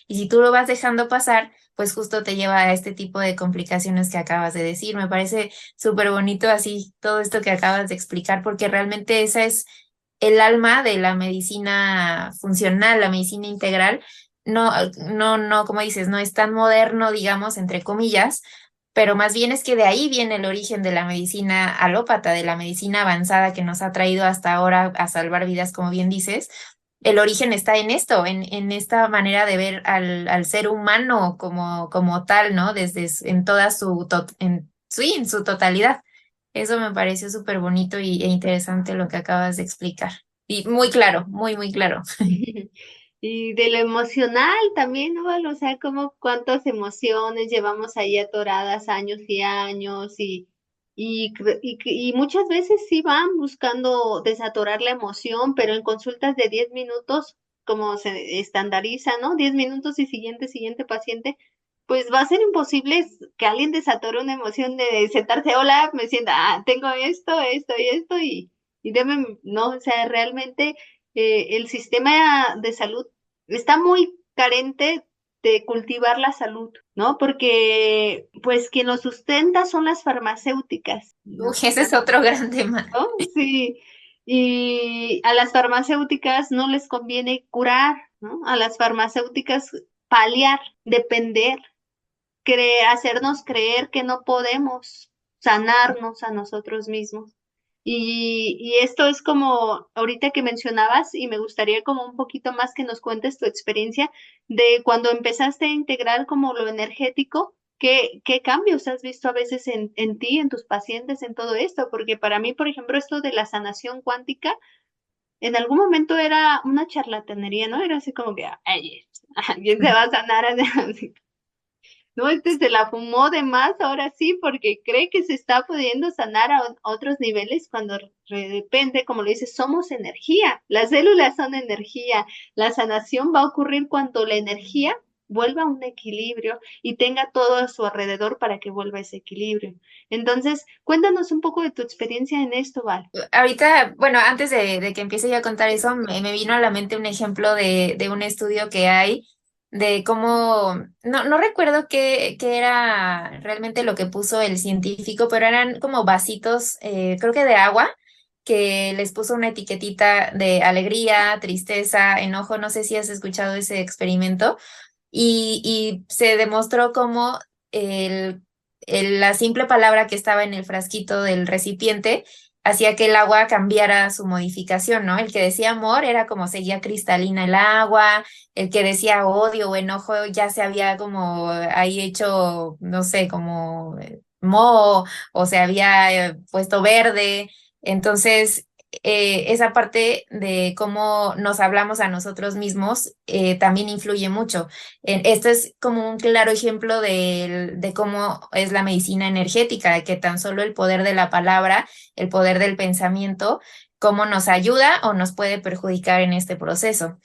y si tú lo vas dejando pasar, pues justo te lleva a este tipo de complicaciones que acabas de decir. Me parece súper bonito así todo esto que acabas de explicar, porque realmente esa es el alma de la medicina funcional, la medicina integral. No, como dices, no es tan moderno, digamos, entre comillas, pero más bien es que de ahí viene el origen de la medicina alópata, de la medicina avanzada que nos ha traído hasta ahora a salvar vidas, como bien dices. El origen está en esto, en esta manera de ver al ser humano como tal, ¿no? En toda sí, en su totalidad. Eso me pareció súper bonito e interesante lo que acabas de explicar. Y muy claro, muy, muy claro. Y de lo emocional también, ¿no? O sea, como cuántas emociones llevamos ahí atoradas años y años y muchas veces sí van buscando desatorar la emoción, pero en consultas de 10 minutos, como se estandariza, ¿no? 10 minutos y siguiente paciente, pues va a ser imposible que alguien desatore una emoción de sentarse, hola, me sienta, tengo esto y debe, no, o sea, realmente el sistema de salud está muy carente de cultivar la salud, ¿no? Porque, pues, quien lo sustenta son las farmacéuticas, Uy, ese es otro gran tema. ¿no? Sí, y a las farmacéuticas no les conviene curar, ¿no? A las farmacéuticas paliar, depender, hacernos creer que no podemos sanarnos a nosotros mismos. Y esto es como ahorita que mencionabas, y me gustaría como un poquito más que nos cuentes tu experiencia de cuando empezaste a integrar como lo energético, qué cambios has visto a veces en ti, en tus pacientes, en todo esto, porque para mí, por ejemplo, esto de la sanación cuántica, en algún momento era una charlatanería, ¿no? Era así como que, ay, ¿quién se va a sanar? Así, no, se la fumó de más ahora sí, porque cree que se está pudiendo sanar a otros niveles cuando de repente, como lo dices, somos energía. Las células son energía. La sanación va a ocurrir cuando la energía vuelva a un equilibrio y tenga todo a su alrededor para que vuelva a ese equilibrio. Entonces, cuéntanos un poco de tu experiencia en esto, Val. Ahorita, bueno, antes de que empiece yo a contar eso, me vino a la mente un ejemplo de un estudio que hay de cómo, no recuerdo qué era realmente lo que puso el científico, pero eran como vasitos, creo que de agua, que les puso una etiquetita de alegría, tristeza, enojo, no sé si has escuchado ese experimento, y se demostró cómo la simple palabra que estaba en el frasquito del recipiente hacía que el agua cambiara su modificación, ¿no? El que decía amor era como seguía cristalina el agua, el que decía odio o enojo ya se había como ahí hecho, no sé, como moho o se había puesto verde. Entonces, esa parte de cómo nos hablamos a nosotros mismos también influye mucho. Esto es como un claro ejemplo de cómo es la medicina energética, que tan solo el poder de la palabra, el poder del pensamiento, cómo nos ayuda o nos puede perjudicar en este proceso.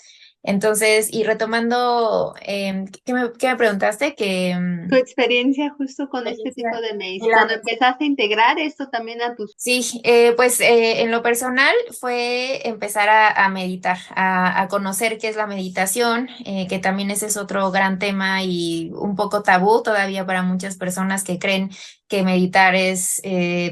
Entonces, y retomando, qué me preguntaste? Tu experiencia justo con este tipo de medicina, cuando empezaste a integrar esto también a tus... Sí, pues en lo personal fue empezar a meditar, a conocer qué es la meditación, que también ese es otro gran tema y un poco tabú todavía para muchas personas que creen que meditar es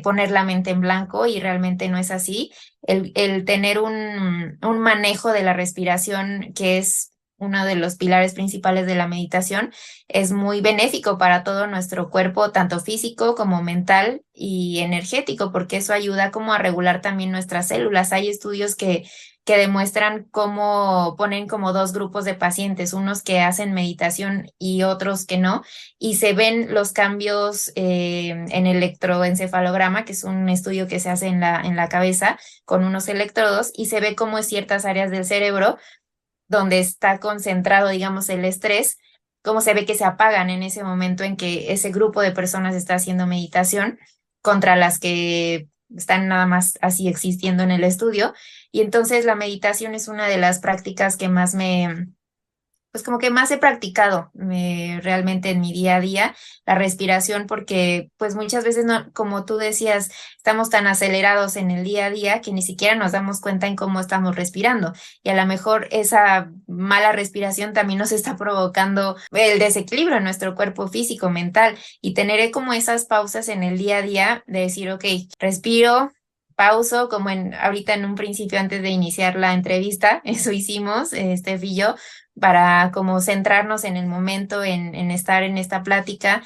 poner la mente en blanco y realmente no es así. El tener un manejo de la respiración, que es uno de los pilares principales de la meditación, es muy benéfico para todo nuestro cuerpo, tanto físico como mental y energético, porque eso ayuda como a regular también nuestras células. Hay estudios que demuestran cómo ponen como dos grupos de pacientes, unos que hacen meditación y otros que no, y se ven los cambios en electroencefalograma, que es un estudio que se hace en la cabeza con unos electrodos, y se ve cómo en ciertas áreas del cerebro donde está concentrado, digamos, el estrés, cómo se ve que se apagan en ese momento en que ese grupo de personas está haciendo meditación contra las que están nada más así existiendo en el estudio. Y entonces la meditación es una de las prácticas que más pues como que más he practicado realmente en mi día a día, la respiración, porque pues muchas veces, no, como tú decías, estamos tan acelerados en el día a día que ni siquiera nos damos cuenta en cómo estamos respirando. Y a lo mejor esa mala respiración también nos está provocando el desequilibrio en nuestro cuerpo físico, mental, y tener como esas pausas en el día a día de decir, ok, respiro. Pauso, como ahorita en un principio antes de iniciar la entrevista, eso hicimos, Steph y yo, para como centrarnos en el momento, en estar en esta plática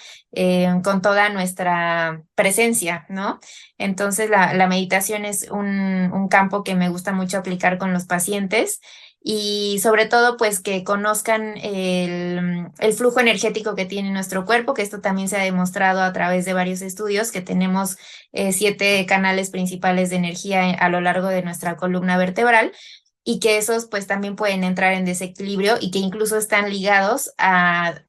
con toda nuestra presencia, ¿no? Entonces la meditación es un campo que me gusta mucho aplicar con los pacientes y sobre todo pues que conozcan el flujo energético que tiene nuestro cuerpo, que esto también se ha demostrado a través de varios estudios, que tenemos 7 canales principales de energía a lo largo de nuestra columna vertebral y que esos pues también pueden entrar en desequilibrio y que incluso están ligados a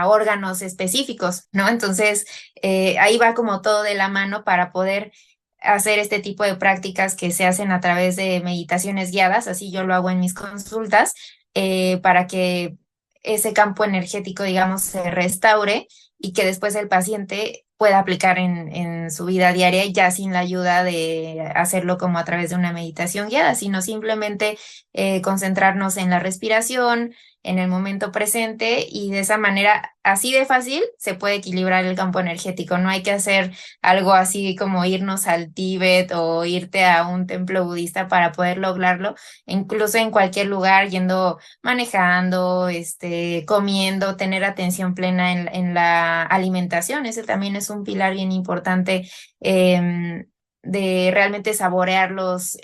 órganos específicos, ¿no? Entonces, ahí va como todo de la mano para poder hacer este tipo de prácticas que se hacen a través de meditaciones guiadas, así yo lo hago en mis consultas, para que ese campo energético, digamos, se restaure y que después el paciente pueda aplicar en su vida diaria ya sin la ayuda de hacerlo como a través de una meditación guiada, sino simplemente concentrarnos en la respiración, en el momento presente y de esa manera, así de fácil, se puede equilibrar el campo energético. No hay que hacer algo así como irnos al Tíbet o irte a un templo budista para poder lograrlo, incluso en cualquier lugar, yendo manejando, comiendo, tener atención plena en la alimentación. Ese también es un pilar bien importante. De realmente saborear los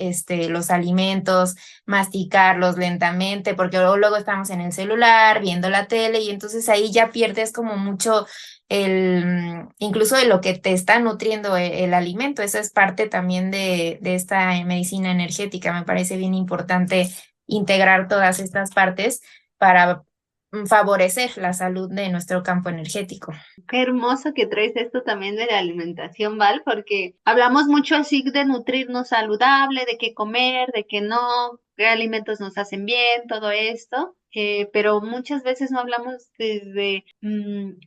alimentos, masticarlos lentamente, porque luego estamos en el celular, viendo la tele, y entonces ahí ya pierdes como mucho incluso de lo que te está nutriendo el alimento. Eso es parte también de esta medicina energética. Me parece bien importante integrar todas estas partes para favorecer la salud de nuestro campo energético. Qué hermoso que traes esto también de la alimentación, Val, porque hablamos mucho así de nutrirnos saludable, de qué comer, de qué no, qué alimentos nos hacen bien, todo esto, pero muchas veces no hablamos desde,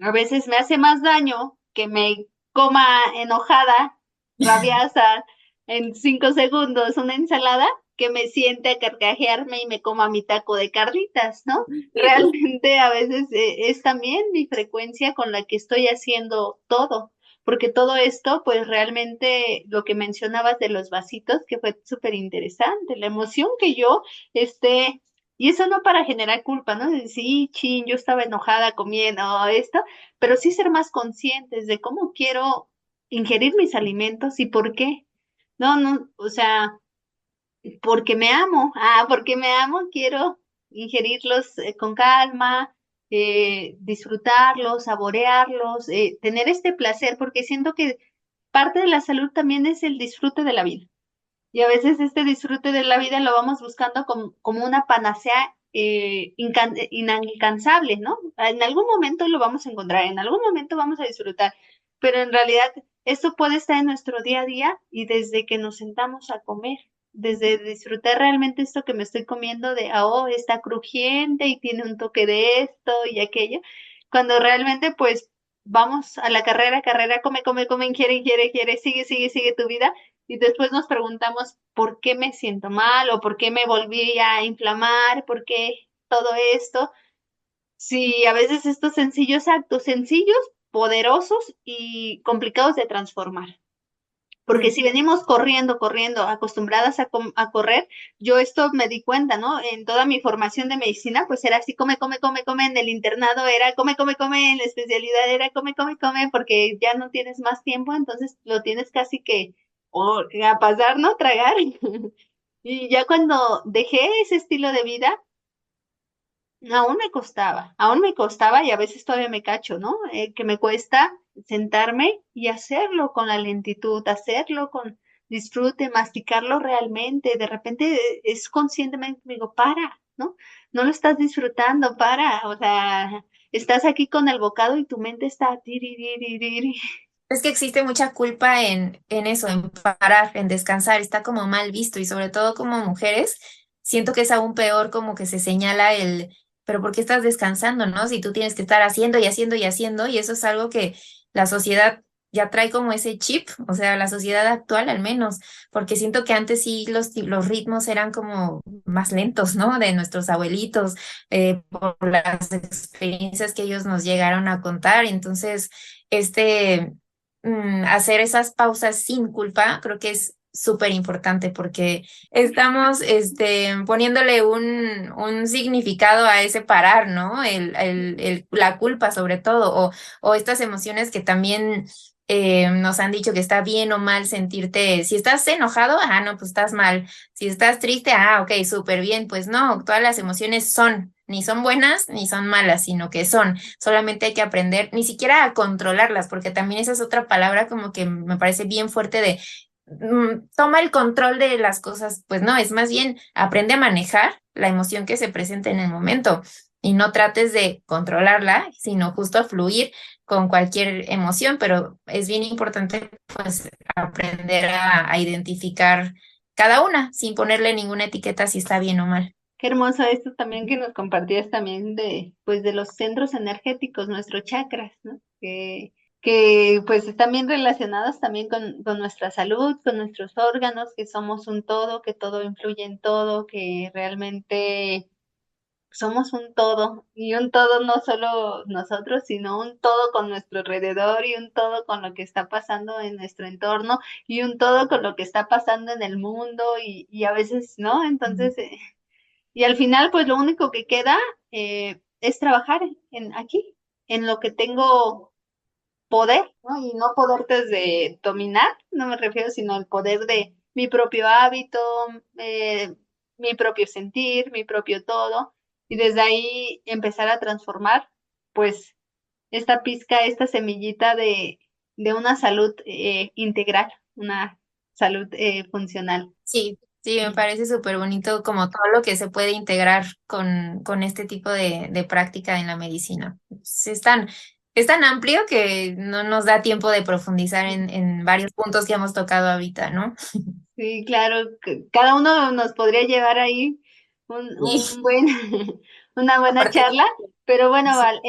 a veces me hace más daño que me coma enojada, rabiosa, en 5 segundos una ensalada, que me siente a carcajearme y me coma mi taco de carnitas, ¿no? Realmente a veces es también mi frecuencia con la que estoy haciendo todo, porque todo esto, pues realmente lo que mencionabas de los vasitos, que fue súper interesante, la emoción que yo esté, y eso no para generar culpa, ¿no? De decir, sí, chin, yo estaba enojada comiendo esto, pero sí ser más conscientes de cómo quiero ingerir mis alimentos y por qué. No, no, o sea, porque me amo, porque me amo, quiero ingerirlos con calma, disfrutarlos, saborearlos, tener este placer, porque siento que parte de la salud también es el disfrute de la vida. Y a veces este disfrute de la vida lo vamos buscando como una panacea inalcanzable, ¿no? En algún momento lo vamos a encontrar, en algún momento vamos a disfrutar, pero en realidad esto puede estar en nuestro día a día y desde que nos sentamos a comer, desde disfrutar realmente esto que me estoy comiendo de, oh, está crujiente y tiene un toque de esto y aquello, cuando realmente pues vamos a la carrera, come, come, come, quiere, sigue, sigue, sigue tu vida y después nos preguntamos por qué me siento mal o por qué me volví a inflamar, por qué todo esto. Sí, a veces estos sencillos actos, sencillos, poderosos y complicados de transformar. Porque Sí. si venimos corriendo, acostumbradas a correr, yo esto me di cuenta, ¿no? En toda mi formación de medicina, pues era así, come, come, come, come, en el internado era come, come, come, en la especialidad era come, come, come, porque ya no tienes más tiempo, entonces lo tienes casi que a pasar, ¿no? Tragar. Y ya cuando dejé ese estilo de vida, aún me costaba y a veces todavía me cacho, ¿no? Que me cuesta sentarme y hacerlo con la lentitud, hacerlo con disfrute, masticarlo realmente. De repente es conscientemente, digo, para, ¿no? No lo estás disfrutando, para, o sea, estás aquí con el bocado y tu mente está tiriririri. Es que existe mucha culpa en eso, en parar, en descansar, está como mal visto y sobre todo como mujeres, siento que es aún peor como que se señala pero ¿por qué estás descansando, no? Si tú tienes que estar haciendo y haciendo y haciendo y eso es algo que la sociedad ya trae como ese chip, o sea, la sociedad actual al menos, porque siento que antes sí los ritmos eran como más lentos, ¿no? De nuestros abuelitos, por las experiencias que ellos nos llegaron a contar, entonces, este hacer esas pausas sin culpa, creo que es súper importante porque estamos poniéndole un significado a ese parar, ¿no? La culpa sobre todo, o estas emociones que también nos han dicho que está bien o mal sentirte. Si estás enojado, no, pues estás mal. Si estás triste, ok, súper bien. Pues no, todas las emociones ni son buenas ni son malas, sino que son. Solamente hay que aprender, ni siquiera a controlarlas, porque también esa es otra palabra como que me parece bien fuerte de toma el control de las cosas. Pues no, es más bien aprende a manejar la emoción que se presenta en el momento y no trates de controlarla, sino justo a fluir con cualquier emoción, pero es bien importante pues aprender a identificar cada una sin ponerle ninguna etiqueta si está bien o mal. Qué hermoso esto también que nos compartías también de, pues, de los centros energéticos, nuestros chakras, ¿no? Que pues están bien relacionados también con nuestra salud, con nuestros órganos, que somos un todo, que todo influye en todo, que realmente somos un todo, y un todo no solo nosotros, sino un todo con nuestro alrededor y un todo con lo que está pasando en nuestro entorno y un todo con lo que está pasando en el mundo y a veces, ¿no? Entonces, y al final, pues lo único que queda es trabajar aquí, en lo que tengo poder, ¿no? Y no poder desde dominar, no me refiero, sino el poder de mi propio hábito, mi propio sentir, mi propio todo, y desde ahí empezar a transformar, pues, esta pizca, esta semillita de una salud integral, una salud funcional. Sí, sí, me parece súper bonito como todo lo que se puede integrar con este tipo de práctica en la medicina. Es tan amplio que no nos da tiempo de profundizar en varios puntos que hemos tocado ahorita, ¿no? Sí, claro, cada uno nos podría llevar ahí Sí, un buen, una buena aparte, charla, pero bueno, sí. Val,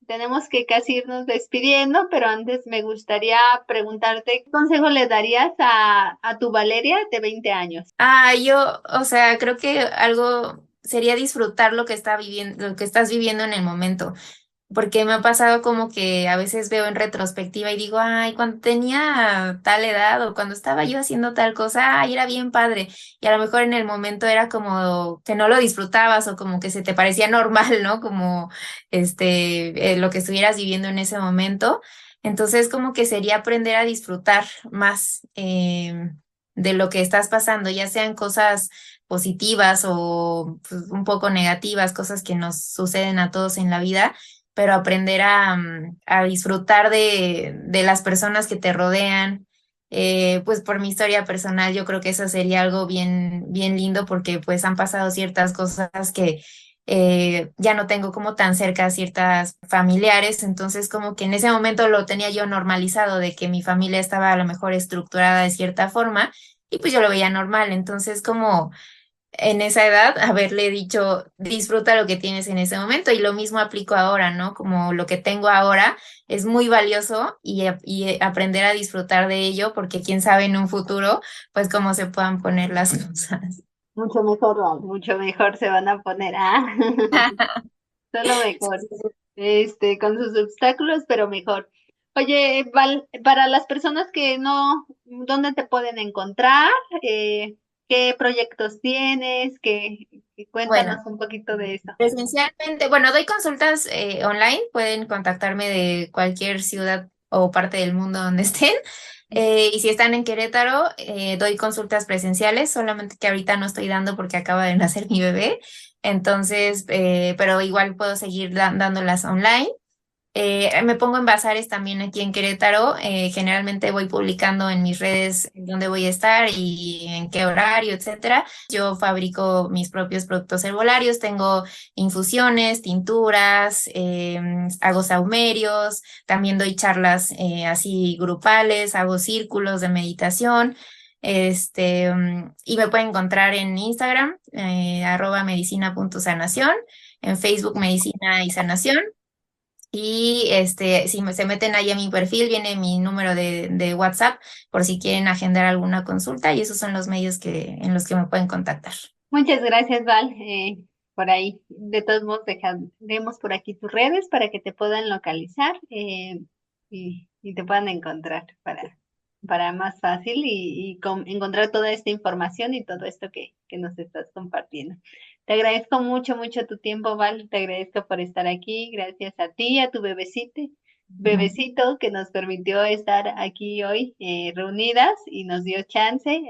tenemos que casi irnos despidiendo, pero antes me gustaría preguntarte, ¿qué consejo le darías a tu Valeria de 20 años? Yo, o sea, creo que algo sería disfrutar lo que está viviendo, lo que estás viviendo en el momento. Porque me ha pasado como que a veces veo en retrospectiva y digo, ay, cuando tenía tal edad o cuando estaba yo haciendo tal cosa, ay, era bien padre. Y a lo mejor en el momento era como que no lo disfrutabas o como que se te parecía normal, ¿no? Como lo que estuvieras viviendo en ese momento. Entonces, como que sería aprender a disfrutar más de lo que estás pasando, ya sean cosas positivas o pues, un poco negativas, cosas que nos suceden a todos en la vida, pero aprender a disfrutar de las personas que te rodean. Pues por mi historia personal, yo creo que eso sería algo bien, bien lindo porque pues han pasado ciertas cosas que ya no tengo como tan cerca a ciertas familiares, entonces como que en ese momento lo tenía yo normalizado de que mi familia estaba a lo mejor estructurada de cierta forma y pues yo lo veía normal, entonces como en esa edad haberle dicho, disfruta lo que tienes en ese momento y lo mismo aplico ahora, ¿no? Como lo que tengo ahora es muy valioso y aprender a disfrutar de ello porque quién sabe en un futuro, pues cómo se puedan poner las cosas. Mucho mejor, Val, mucho mejor se van a poner. Ah, solo mejor. Con sus obstáculos, pero mejor. Oye, Val, para las personas que no, ¿dónde te pueden encontrar? Eh, ¿Qué proyectos tienes? Bueno, Cuéntanos un poquito de eso. presencialmente, bueno, doy consultas online, pueden contactarme de cualquier ciudad o parte del mundo donde estén. Y si están en Querétaro, doy consultas presenciales, solamente que ahorita no estoy dando porque acaba de nacer mi bebé. Entonces, pero igual puedo seguir dándolas online. Me pongo en bazares también aquí en Querétaro. Generalmente voy publicando en mis redes en dónde voy a estar y en qué horario, etcétera. Yo fabrico mis propios productos herbolarios, tengo infusiones, tinturas, hago sahumerios, también doy charlas así grupales, hago círculos de meditación. Y me pueden encontrar en Instagram, @medicina.sanación, en Facebook Medicina y Sanación. Y si se meten ahí a mi perfil, viene mi número de WhatsApp por si quieren agendar alguna consulta y esos son los medios en los que me pueden contactar. Muchas gracias, Val. Por ahí, de todos modos, dejaremos por aquí tus redes para que te puedan localizar y te puedan encontrar para más fácil encontrar toda esta información y todo esto que nos estás compartiendo. Te agradezco mucho, mucho tu tiempo, Val. Te agradezco por estar aquí. Gracias a ti, a tu bebecito que nos permitió estar aquí hoy reunidas y nos dio chance.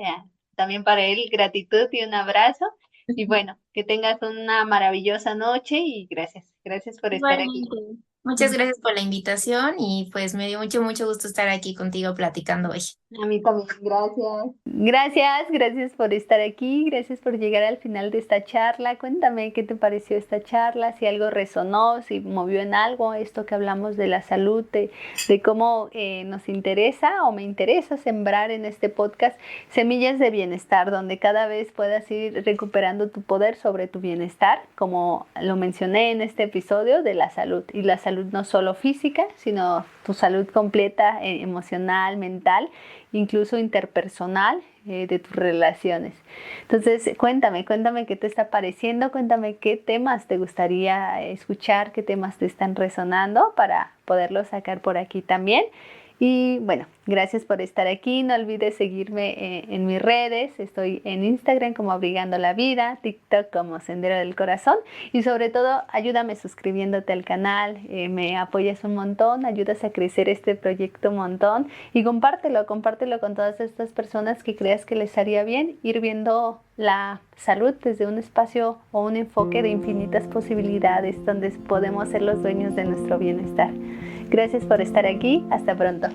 También para él, gratitud y un abrazo. Y bueno, que tengas una maravillosa noche y gracias. Gracias por estar aquí. Igualmente. Muchas gracias por la invitación y pues me dio mucho, mucho gusto estar aquí contigo platicando hoy. A mí también, gracias. Gracias por estar aquí, gracias por llegar al final de esta charla. Cuéntame qué te pareció esta charla, si algo resonó, si movió en algo esto que hablamos de la salud, de cómo nos interesa o me interesa sembrar en este podcast semillas de bienestar, donde cada vez puedas ir recuperando tu poder sobre tu bienestar, como lo mencioné en este episodio de la salud. Y la salud no solo física, sino tu salud completa, emocional, mental, incluso interpersonal, de tus relaciones. Entonces, cuéntame qué te está pareciendo, cuéntame qué temas te gustaría escuchar, qué temas te están resonando para poderlos sacar por aquí también. Y bueno, gracias por estar aquí. No olvides seguirme en mis redes. Estoy en Instagram como Abrigando la Vida, TikTok como Sendero del Corazón. Y sobre todo, ayúdame suscribiéndote al canal. Me apoyas un montón, ayudas a crecer este proyecto un montón. Y compártelo con todas estas personas que creas que les haría bien ir viendo la salud desde un espacio o un enfoque de infinitas posibilidades donde podemos ser los dueños de nuestro bienestar. Gracias por estar aquí. Hasta pronto.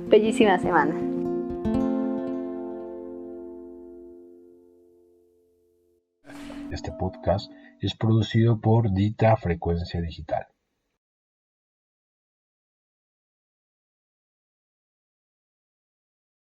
Bellísima semana. Este podcast es producido por Dita Frecuencia Digital.